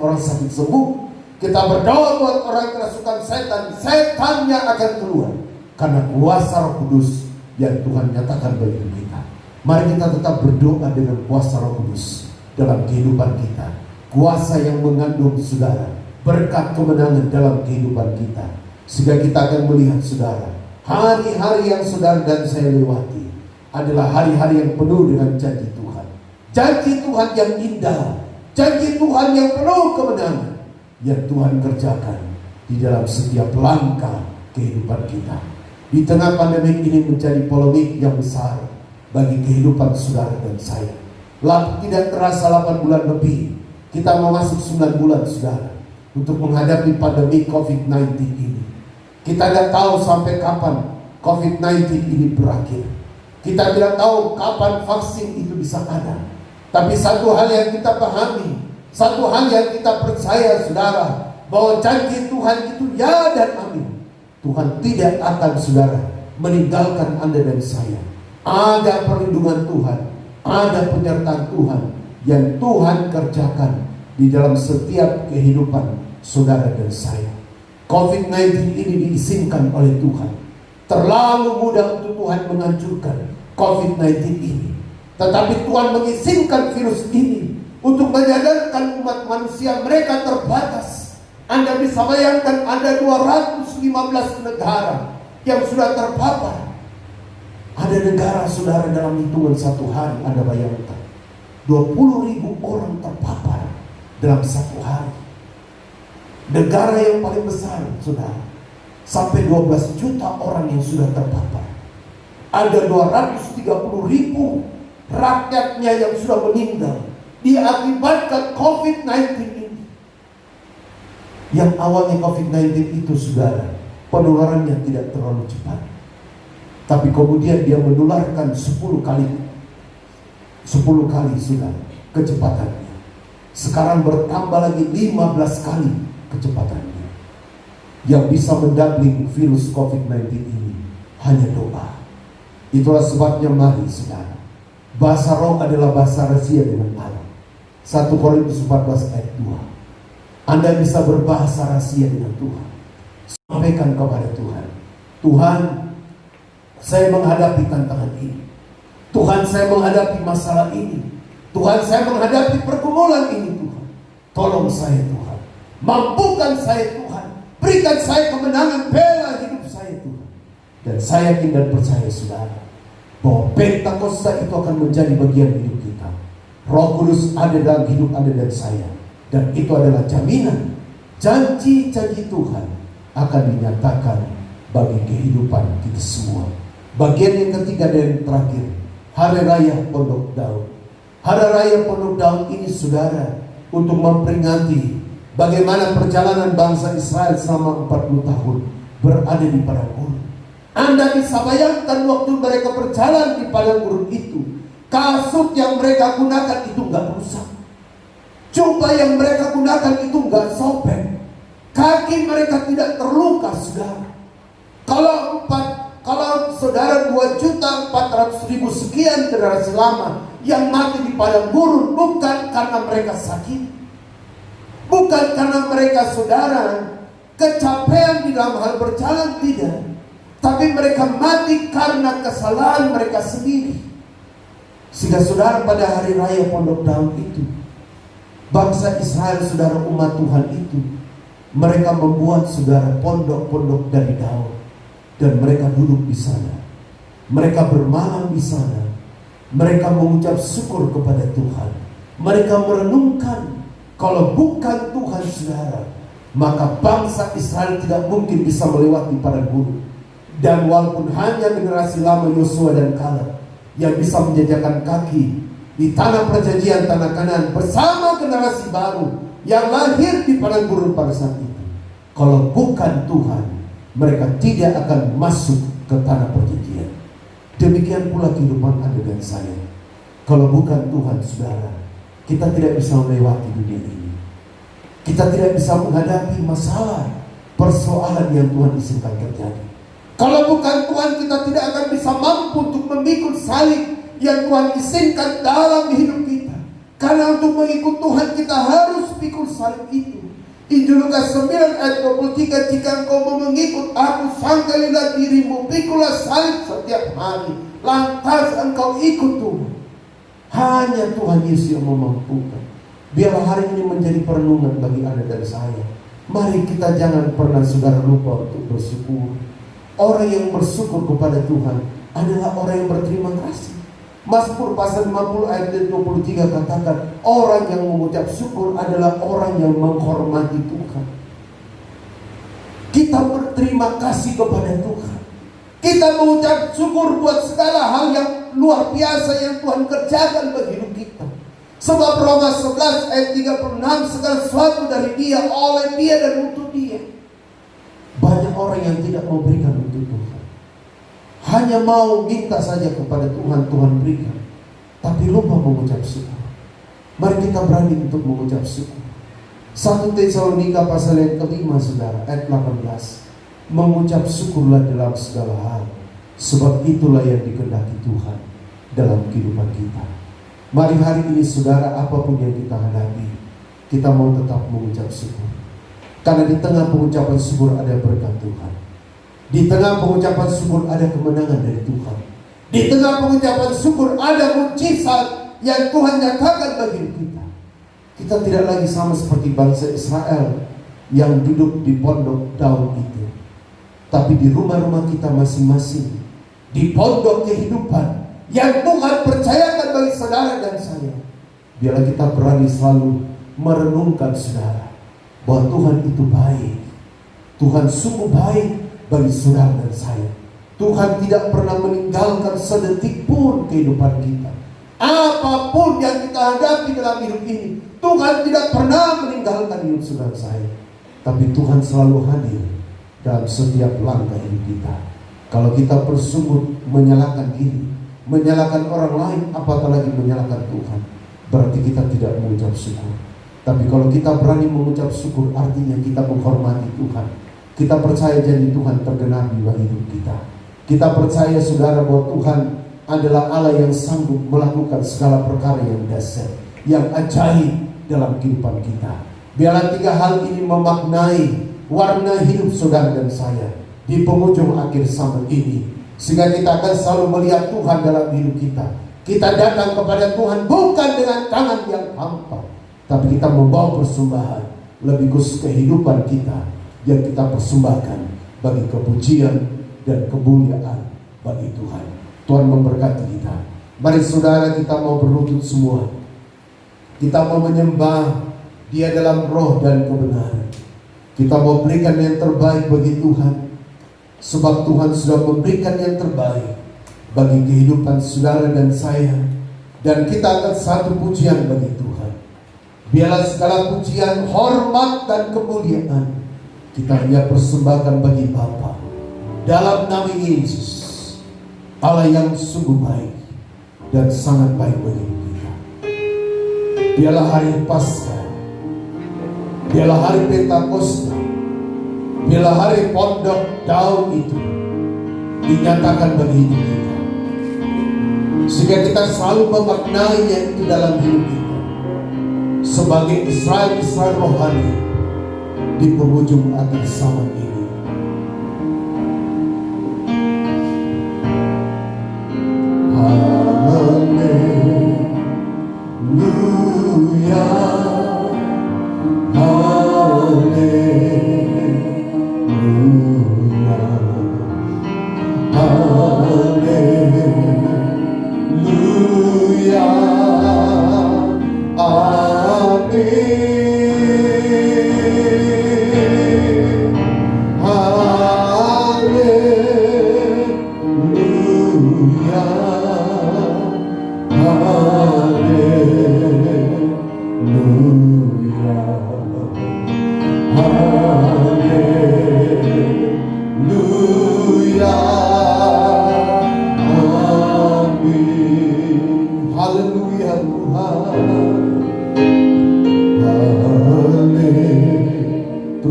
sembuh. Kita berdoa buat orang kerasukan setan, setannya akan keluar. Karena kuasa Roh Kudus yang Tuhan nyatakan bagi kita. Mari kita tetap berdoa dengan kuasa Roh Kudus dalam kehidupan kita. Kuasa yang mengandung saudara berkat kemenangan dalam kehidupan kita. Sehingga kita akan melihat saudara, hari-hari yang saudara dan saya lewati adalah hari-hari yang penuh dengan janji Tuhan. Janji Tuhan yang indah, janji Tuhan yang penuh kemenangan, yang Tuhan kerjakan di dalam setiap langkah kehidupan kita. Di tengah pandemi ini menjadi polemik yang besar bagi kehidupan saudara dan saya. Tidak terasa 8 bulan lebih, kita mau masuk 9 bulan saudara untuk menghadapi pandemi COVID-19 ini. Kita tidak tahu sampai kapan COVID-19 ini berakhir. Kita tidak tahu kapan vaksin itu bisa ada. Tapi satu hal yang kita pahami, satu hal yang kita percaya saudara, bahwa janji Tuhan itu ya dan amin. Tuhan tidak akan saudara meninggalkan Anda dan saya. Ada perlindungan Tuhan, ada penyertaan Tuhan yang Tuhan kerjakan di dalam setiap kehidupan saudara dan saya. COVID-19 ini diizinkan oleh Tuhan. Terlalu mudah untuk Tuhan menghancurkan COVID-19 ini. Tetapi Tuhan mengizinkan virus ini untuk menyadarkan umat manusia mereka terbatas. Anda bisa bayangkan ada 215 negara yang sudah terpapar. Ada negara saudara dalam hitungan 1 hari, Anda bayangkan 20.000 orang terpapar dalam 1 hari. Negara yang paling besar saudara, sampai 12 juta orang yang sudah terpapar. Ada 230.000 rakyatnya yang sudah meninggal diakibatkan COVID-19 ini. Yang awalnya COVID-19 itu saudara, penularannya tidak terlalu cepat, tapi kemudian dia menularkan 10 kali saudara kecepatannya. Sekarang bertambah lagi 15 kali kecepatannya. Yang bisa mendabling virus COVID-19 ini hanya doa. Itulah sebabnya mari saudara, bahasa roh adalah bahasa rahasia dengan Allah. 1 Korintus 14 ayat 2. Anda bisa berbahasa rahasia dengan Tuhan. Sampaikan kepada Tuhan, Tuhan, saya menghadapi tantangan ini. Tuhan, saya menghadapi masalah ini. Tuhan, saya menghadapi pergumulan ini Tuhan. Tolong saya Tuhan. Mampukan saya Tuhan. Berikan saya kemenangan, bela hidup saya Tuhan. Dan saya yakin dan percaya saudara, bahwa Pentakosta itu akan menjadi bagian hidup kita. Roh Kudus ada dalam hidup Anda dan saya. Dan itu adalah jaminan janji-janji Tuhan akan dinyatakan bagi kehidupan kita semua. Bagian yang ketiga dan yang terakhir, Hari Raya Pondok Daun. Hari Raya Pondok Daun ini saudara untuk memperingati bagaimana perjalanan bangsa Israel selama 40 tahun berada di padang gurun. Anda bisa bayangkan waktu mereka berjalan di padang gurun itu, kasut yang mereka gunakan itu enggak rusak, jubah yang mereka gunakan itu enggak sobek, kaki mereka tidak terluka saudara. Kalau saudara 2.400.000 sekian generasi lama yang mati di padang gurun, bukan karena mereka sakit, bukan karena mereka saudara kecapean di dalam hal berjalan, tidak, tapi mereka mati karena kesalahan mereka sendiri. Sehingga saudara pada hari raya Pondok Daun itu, bangsa Israel saudara umat Tuhan itu, mereka membuat saudara pondok-pondok dari daun. Dan mereka duduk di sana, mereka bermalam di sana, mereka mengucap syukur kepada Tuhan. Mereka merenungkan, kalau bukan Tuhan saudara, maka bangsa Israel tidak mungkin bisa melewati padang gurun. Dan walaupun hanya generasi lama Yosua dan Kaleb yang bisa menjajakan kaki di tanah perjanjian, tanah Kanaan bersama generasi baru yang lahir di padang gurun pada saat itu, Kalau bukan Tuhan, mereka tidak akan masuk ke tanah perjanjian. Demikian pula kehidupan Anda dan saya. Kalau bukan Tuhan, saudara, kita tidak bisa melewati dunia ini. Kita tidak bisa menghadapi masalah, persoalan yang Tuhan izinkan terjadi. Kalau bukan Tuhan, kita tidak akan bisa mampu untuk memikul salib yang Tuhan izinkan dalam hidup kita. Karena untuk mengikut Tuhan, kita harus pikul salib itu. Injil Lukas 9 ayat 23, jika engkau mau mengikut aku, sangkalilah dirimu, pikulah salib setiap hari, lantas engkau ikut Tuhan. Hanya Tuhan Yesus yang memampukan. Biarlah hari ini menjadi perenungan bagi Anda dan saya. Mari kita jangan pernah saudara lupa untuk bersyukur. Orang yang bersyukur kepada Tuhan adalah orang yang berterima kasih. Mazmur pasal 50 ayat 23 katakan, orang yang mengucap syukur adalah orang yang menghormati Tuhan. Kita berterima kasih kepada Tuhan. Kita mengucap syukur buat segala hal yang luar biasa yang Tuhan kerjakan bagi hidup kita. Sebab Roma 11 ayat 36, segala sesuatu dari Dia, oleh Dia, dan untuk Dia. Banyak orang yang tidak mau berikan untuk Tuhan, hanya mau minta saja kepada Tuhan, Tuhan berikan, tapi lupa mengucap syukur. Mari kita berani untuk mengucap syukur. 1 Tesalonika pasal yang kelima, saudara, ayat 18. Mengucap syukurlah dalam segala hal, sebab itulah yang dikehendaki Tuhan dalam kehidupan kita. Mari hari ini saudara, apapun yang kita hadapi, kita mau tetap mengucap syukur. Karena di tengah pengucapan syukur ada berkat Tuhan. Di tengah pengucapan syukur ada kemenangan dari Tuhan. Di tengah pengucapan syukur ada mukjizat yang Tuhan nyatakan bagi kita. Kita tidak lagi sama seperti bangsa Israel yang duduk di pondok daun itu, tapi di rumah-rumah kita masing-masing, di pondok kehidupan yang Tuhan percayakan bagi saudara dan saya. Biarlah kita berani selalu merenungkan saudara, bahwa Tuhan itu baik. Tuhan sungguh baik bagi saudara dan saya. Tuhan tidak pernah meninggalkan sedetik pun kehidupan kita. Apapun yang kita hadapi dalam hidup ini, Tuhan tidak pernah meninggalkan hidup saudara saya. Tapi Tuhan selalu hadir dalam setiap langkah hidup kita. Kalau kita bersungguh menyalahkan diri, menyalahkan orang lain, apatah lagi menyalahkan Tuhan, berarti kita tidak mengucap syukur. Tapi kalau kita berani mengucap syukur, artinya kita menghormati Tuhan. Kita percaya janji Tuhan tergenapi bagi hidup kita. Kita percaya saudara bahwa Tuhan adalah Allah yang sanggup melakukan segala perkara yang dahsyat, yang ajaib dalam kehidupan kita. Biarlah tiga hal ini memaknai warna hidup saudara dan saya di penghujung akhir zaman ini, sehingga kita akan selalu melihat Tuhan dalam hidup kita. Kita datang kepada Tuhan bukan dengan tangan yang hampa, tapi kita membawa persembahan, lebih khusus kehidupan kita yang kita persembahkan bagi kepujian dan kemuliaan bagi Tuhan. Tuhan memberkati kita. Mari saudara, kita mau berlutut semua. Kita mau menyembah Dia dalam roh dan kebenaran. Kita mau berikan yang terbaik bagi Tuhan, sebab Tuhan sudah memberikan yang terbaik bagi kehidupan saudara dan saya. Dan kita akan satu pujian bagi Tuhan. Biarlah segala pujian, hormat, dan kemuliaan kita hanya persembahkan bagi Bapa dalam nama Yesus, Allah yang sungguh baik dan sangat baik bagi kita. Biarlah hari Paskah, biarlah hari Pentakosta, biarlah hari pondok daun itu dinyatakan bagi hidup kita, sehingga kita selalu memaknainya itu dalam hidup kita sebagai Israel rohani di penghujung akhir zaman ini. Haleluya, haleluya, haleluya, amin.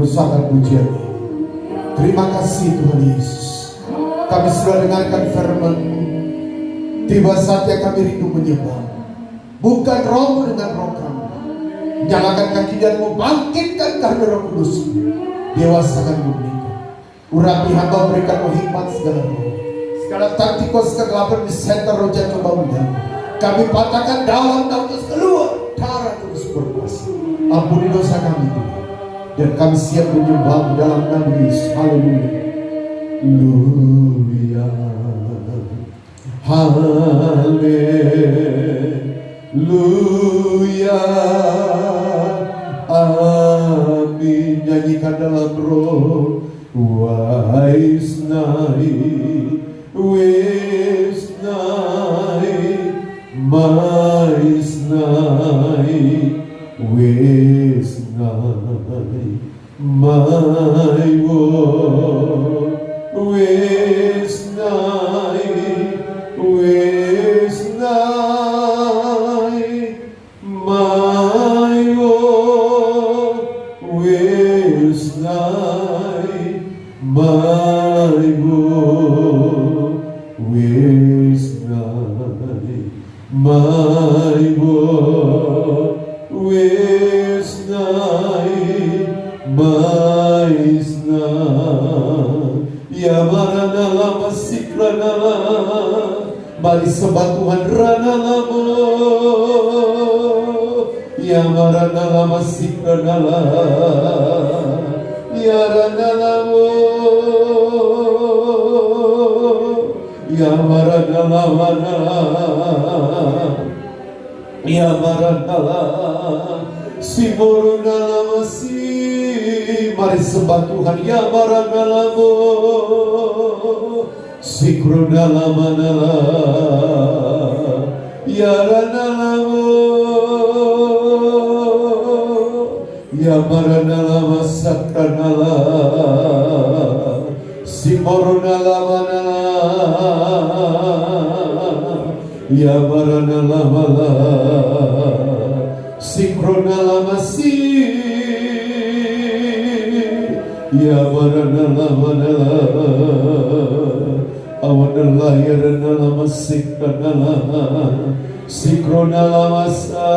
merusakan pujian ini. Terima kasih Tuhan Yesus. Kami sudah dengarkan firman. Tiba saatnya kami rindu menyembah. Bukan rohmu dengan roh kami. Nyalakan kaki dan membangkitkan karena Roh Kudus. Dewasakan murnikan. Urapi hamba, berikan hikmat segala roh. Segala taktikos kegelapan di center roh jatuh bangunan. Kami patahkan dalam terus keluar. Darah terus berkuasa. Ampuni dosa kami Tuhan. Dan kami siap menyembah dalam nama Yesus. Haleluya. Haleluya. Amin. Nyanyikan dalam roh. Waisnai, Wisnai, Maisnai, Wisnai, Maiwo, Wisnai, Wisnai, Maiwo, Wisnai, Maiwo, Wisnai, Maiwo, Wisnai, Maisna, ya maranala masikranala, mari sembah Tuhan ranalamo, ya maranala masikranala, ya ranalamo, ya maranala manala, ya maranala, simorunala masi. Mari sembah Tuhan, ya maranalamo, sikrunala manala, ya ranalamo, ya maranala masakranala, simorunala manala, ya maranala mala, sikrunala masi. Ya maranala manala, awanala ya ranala masikranala, sikronala masa.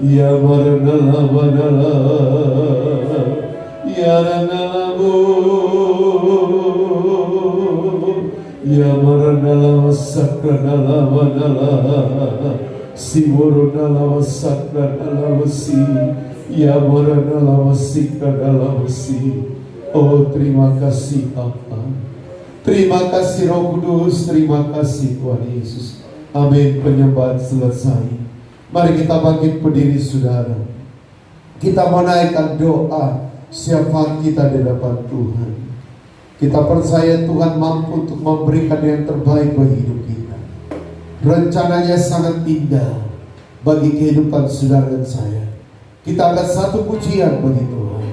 Ya maranala manala, ya ranala mu, ya maranala masakranala manala, siworonala masakranala masi. Ya maranala masikranala masi. Oh terima kasih Bapa, terima kasih Roh Kudus, terima kasih Tuhan Yesus. Amin. Penyembahan selesai. Mari kita bangkit berdiri saudara. Kita mau naikkan doa syafaat kita di depan Tuhan. Kita percaya Tuhan mampu untuk memberikan yang terbaik bagi hidup kita. Rencananya sangat indah bagi kehidupan saudara dan saya. Kita angkat satu pujian bagi Tuhan.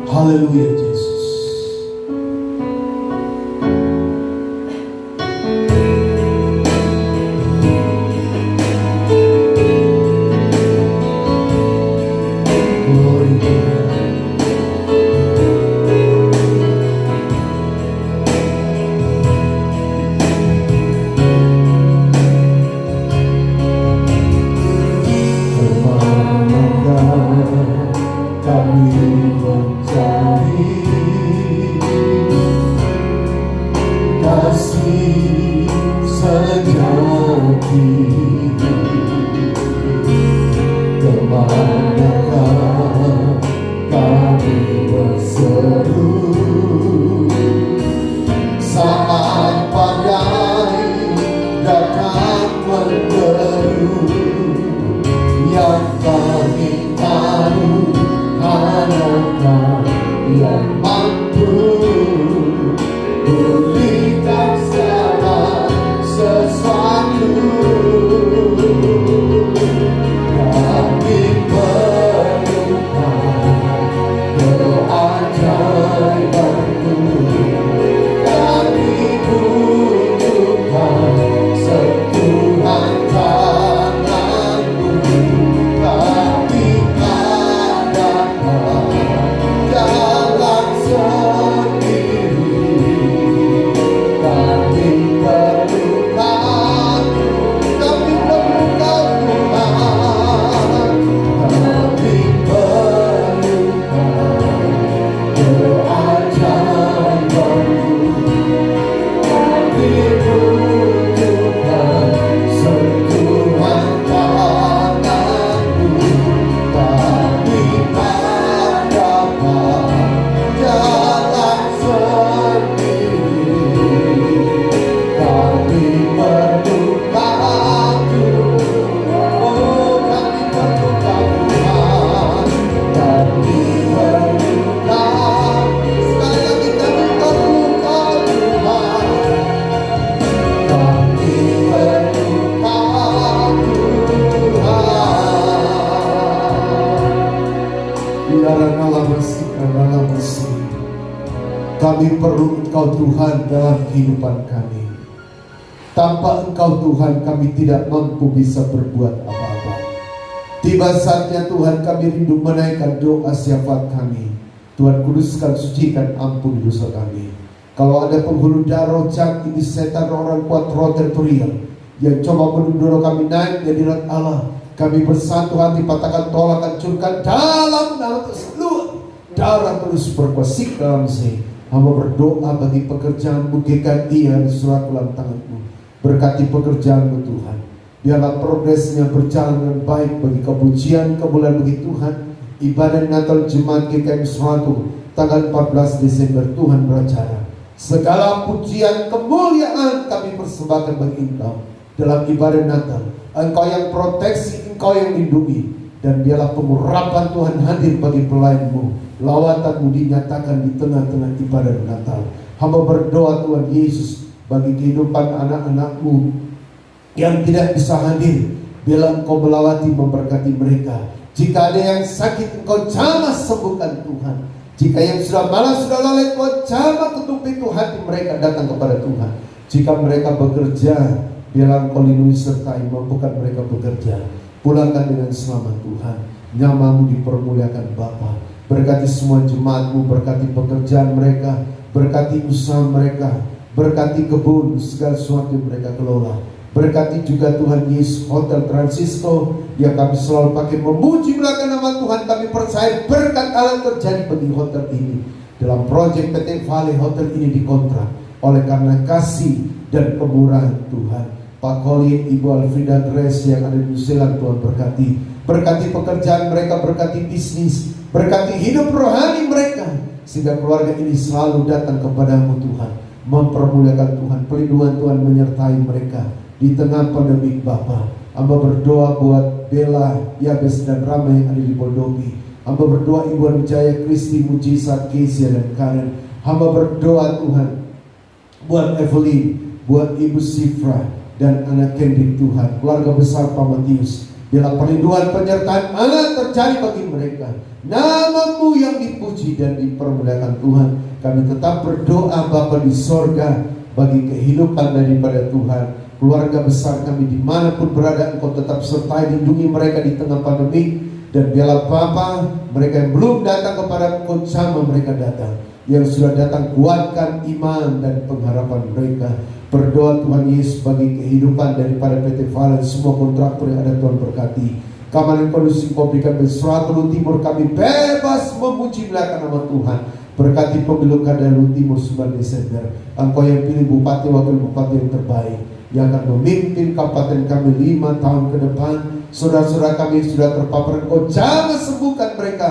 Haleluya Yesus. Kami perlu Engkau Tuhan dalam kehidupan kami. Tanpa Engkau Tuhan kami tidak mampu bisa berbuat apa-apa. Tiba saatnya Tuhan kami rindu menaikkan doa syafaat kami. Tuhan kuduskan, sucikan, ampuni dosa kami. Kalau ada penghulu darah, jahat, ini setan, orang kuat, roh teritorial yang coba mendorong kami naik dari rat Allah, kami bersatu hati, patahkan, tolak, hancurkan dalam nama tersebut. Darah terus berkuasa dalam saya. Hamba berdoa bagi pekerjaanmu, GKI yang surat dalam tanganmu. Berkati pekerjaanmu Tuhan. Biarlah progresnya berjalan dengan baik bagi kepujian, kemuliaan bagi Tuhan. Ibadah Natal Jemaat GKI Suatu tanggal 14 Desember Tuhan beracara. Segala pujian kemuliaan kami persembahkan bagi Engkau dalam ibadah Natal. Engkau yang proteksi, Engkau yang lindungi. Dan biarlah pengurapan Tuhan hadir bagi pelayan-Mu. Lawatanmu dinyatakan di tengah-tengah ibadah Natal. Hamba berdoa Tuhan Yesus bagi kehidupan anak-anak-Mu yang tidak bisa hadir. Biarlah Engkau melawati, memberkati mereka. Jika ada yang sakit, Engkau jamah sembuhkan Tuhan. Jika yang sudah malas, sudah lalai, Tuhan jamah ketuk pintu hati mereka datang kepada Tuhan. Jika mereka bekerja, biarlah Engkau lindungi sertai, mampukan mereka bekerja. Pulangkan dengan selamat Tuhan. Namamu dipermuliakan Bapa. Berkati semua jemaat-Mu, berkati pekerjaan mereka, berkati usaha mereka, berkati kebun, segala sesuatu yang mereka kelola. Berkati juga Tuhan Yesus Hotel Transistor yang kami selalu pakai memuji belakang nama Tuhan. Kami percaya berkat Allah terjadi bagi hotel ini. Dalam proyek PT Vale, hotel ini dikontrak oleh karena kasih dan kemurahan Tuhan. Pak Colin, Ibu Alfrida Dres yang ada di New Zealand, Tuhan berkati. Berkati pekerjaan mereka, berkati bisnis, berkati hidup rohani mereka, sehingga keluarga ini selalu datang kepadamu Tuhan, mempermuliakan Tuhan. Pelindungan Tuhan menyertai mereka di tengah pandemi Bapa. Hamba berdoa buat Bella, Yabes dan Rama yang ada di Poldobi. Hamba berdoa Ibu Wijaya, Kristi, Mujizat, Kesia dan Karen. Hamba berdoa Tuhan buat Evelyn, buat Ibu Sifra dan anak Kendrick Tuhan, keluarga besar Pak Matius. Bila perlindungan penyertaan Allah terjadi bagi mereka, namamu yang dipuji dan dipermuliakan Tuhan. Kami tetap berdoa Bapa di sorga bagi kehidupan daripada Tuhan. Keluarga besar kami dimanapun berada, Engkau tetap sertai, lindungi mereka di tengah pandemi. Dan biarlah Bapa, mereka yang belum datang kepada Engkau sama mereka datang. Yang sudah datang, kuatkan iman dan pengharapan mereka. Berdoa Tuhan Yesus bagi kehidupan daripada PT Valen, semua kontraktor yang ada Tuhan berkati. Keamanan kondusif Kau berikan bagi Seluruh Timur, kami bebas memuji belakang nama Tuhan. Berkati pemilu kada Lu Timur 9 Desember. Engkau yang pilih bupati, wakil bupati yang terbaik, yang akan memimpin kabupaten kami 5 tahun ke depan. Saudara-saudara kami yang sudah terpapar, Engkau jangan sembuhkan mereka,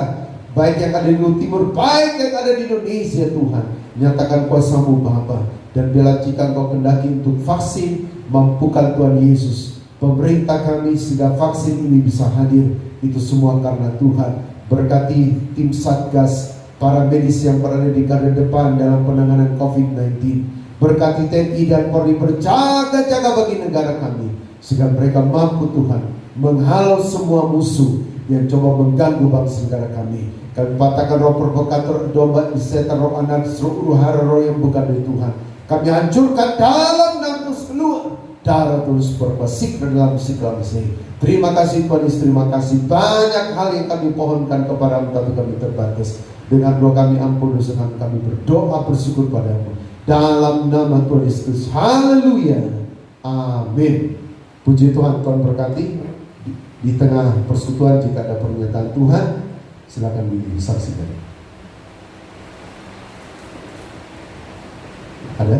baik yang ada di Lu Timur, baik yang ada di Indonesia Tuhan. Nyatakan kuasa-Mu Bapa. Dan bila jika Engkau kendaki untuk vaksin, mampukan Tuhan Yesus pemerintah kami sehingga vaksin ini bisa hadir. Itu semua karena Tuhan. Berkati tim Satgas, para medis yang berada di garda depan dalam penanganan COVID-19. Berkati TNI dan Polri, berjaga-jaga bagi negara kami, sehingga mereka mampu Tuhan menghalau semua musuh yang coba mengganggu bangsa negara kami. Kami patahkan roh provokator, domba, setan, roh anarkis, roh hara, roh yang bukan dari Tuhan. Kami hancurkan dalam nama Yesus. Keluar darah terus berpasik dalam segala mesin. Terima kasih Tuhan Yesus, terima kasih. Banyak hal yang kami pohonkan kepada-Mu, tapi kami terbatas. Dengan doa kami ampun dosa kami, berdoa bersyukur padamu dalam nama Tuhan Yesus. Haleluya, amin. Puji Tuhan, Tuhan berkati. Di tengah persekutuan jika ada pernyataan Tuhan, silakan disaksikan. Ada?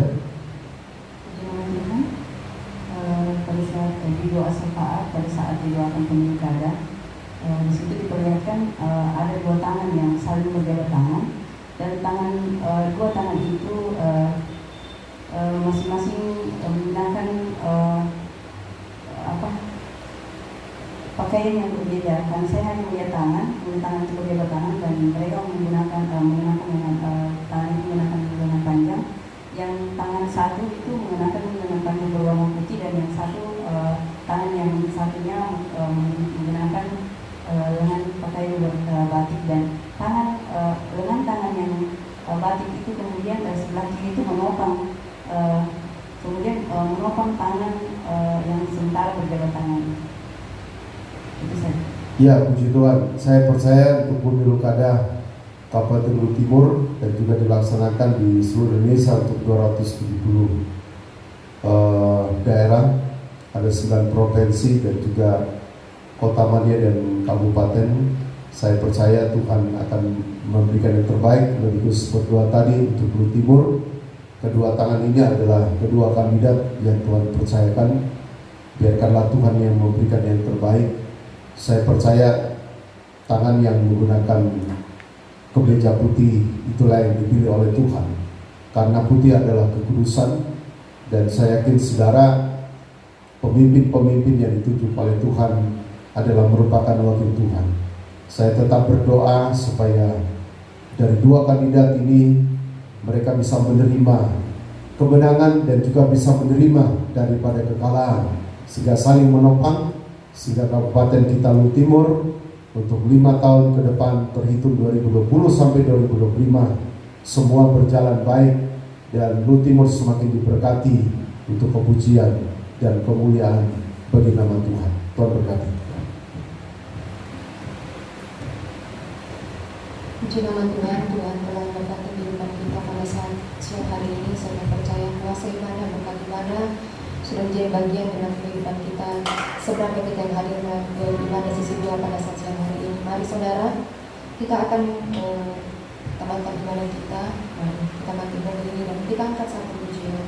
Pada saat di doa syafaat, pada saat didoakan pemilu kada, di situ diperlihatkan ada dua tangan yang saling berjabat tangan, dan dua tangan itu masing-masing menggunakan pakaian yang berbeda. Kan saya hanya melihat tangan itu berjabat tangan, dan mereka menggunakan dengan tangan itu menggunakan lengan panjang. Yang tangan satu itu mengenakan lengan panjang berwarna putih, dan yang satu tangan yang satunya menggunakan lengan pakaian batik, dan lengan tangan yang batik itu kemudian menopang tangan yang sementara berjabat tangan. Itu saja. Ya, puji Tuhan. Saya percaya untuk pemilu kada Kabupaten Belu Timur dan juga dilaksanakan di seluruh Indonesia untuk 270 daerah, ada 9 provinsi dan juga kota Madia dan kabupaten. Saya percaya Tuhan akan memberikan yang terbaik. Lebih berdoa tadi untuk Belu Timur. Kedua tangan ini adalah kedua kandidat yang Tuhan percayakan. Biarkanlah Tuhan yang memberikan yang terbaik. Saya percaya tangan yang menggunakan kemeja putih itulah yang dipilih oleh Tuhan, karena putih adalah kekudusan. Dan saya yakin saudara, pemimpin-pemimpin yang ditunjuk oleh Tuhan adalah merupakan wakil Tuhan. Saya tetap berdoa supaya dari dua kandidat ini mereka bisa menerima kemenangan dan juga bisa menerima daripada kekalahan, sehingga saling menopang, sehingga Kabupaten kita Belu Timur untuk 5 tahun ke depan terhitung 2020 sampai 2025 semua berjalan baik dan Belu Timur semakin diberkati untuk kepujian dan kemuliaan bagi nama Tuhan. Tuhan berkati. Puji nama Tuhan, Tuhan telah memberkati kehidupan kita pada saat siang hari ini. Saya percaya kuasa ibadah, berkat ibadah sudah menjadi bagian dalam kehidupan kita. Seberapa kita yang hadir di ibadah sisi 2 pada saat siang hari ini. Mari saudara, kita akan tambahkan ibadah kita. Kita mati berdiri dan kita angkat satu pujian.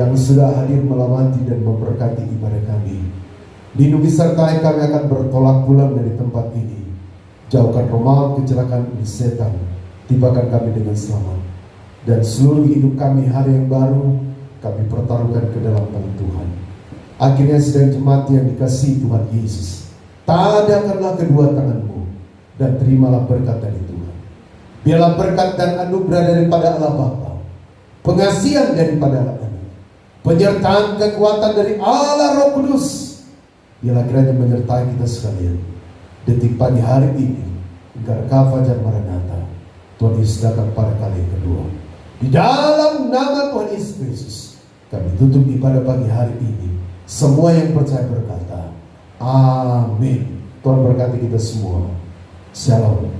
yang sudah hadir melawati dan memberkati ibadah kami. Lindungi sertai kami akan bertolak pulang dari tempat ini. Jauhkan roh maut, kecelakaan iblis setan, tibakan kami dengan selamat. Dan seluruh hidup kami hari yang baru kami pertaruhkan ke dalam tangan Tuhan. Akhirnya sedang jemaat yang dikasihi Tuhan Yesus, tadakanlah kedua tanganmu dan terimalah berkat dari Tuhan. Biarlah berkat dan anugerah daripada Allah Bapa, pengasihan daripada Allah Anak, penyertaan kekuatan dari Allah Roh Kudus, biarlah kiranya menyertai kita sekalian detik pagi hari ini hingga fajar Maranatha. Tuhan Yesus datang pada kali yang kedua. Di dalam nama Tuhan Yesus Kristus kami tutup ibadah pagi hari ini. Semua yang percaya berkata amin. Tuhan berkati kita semua. Shalom.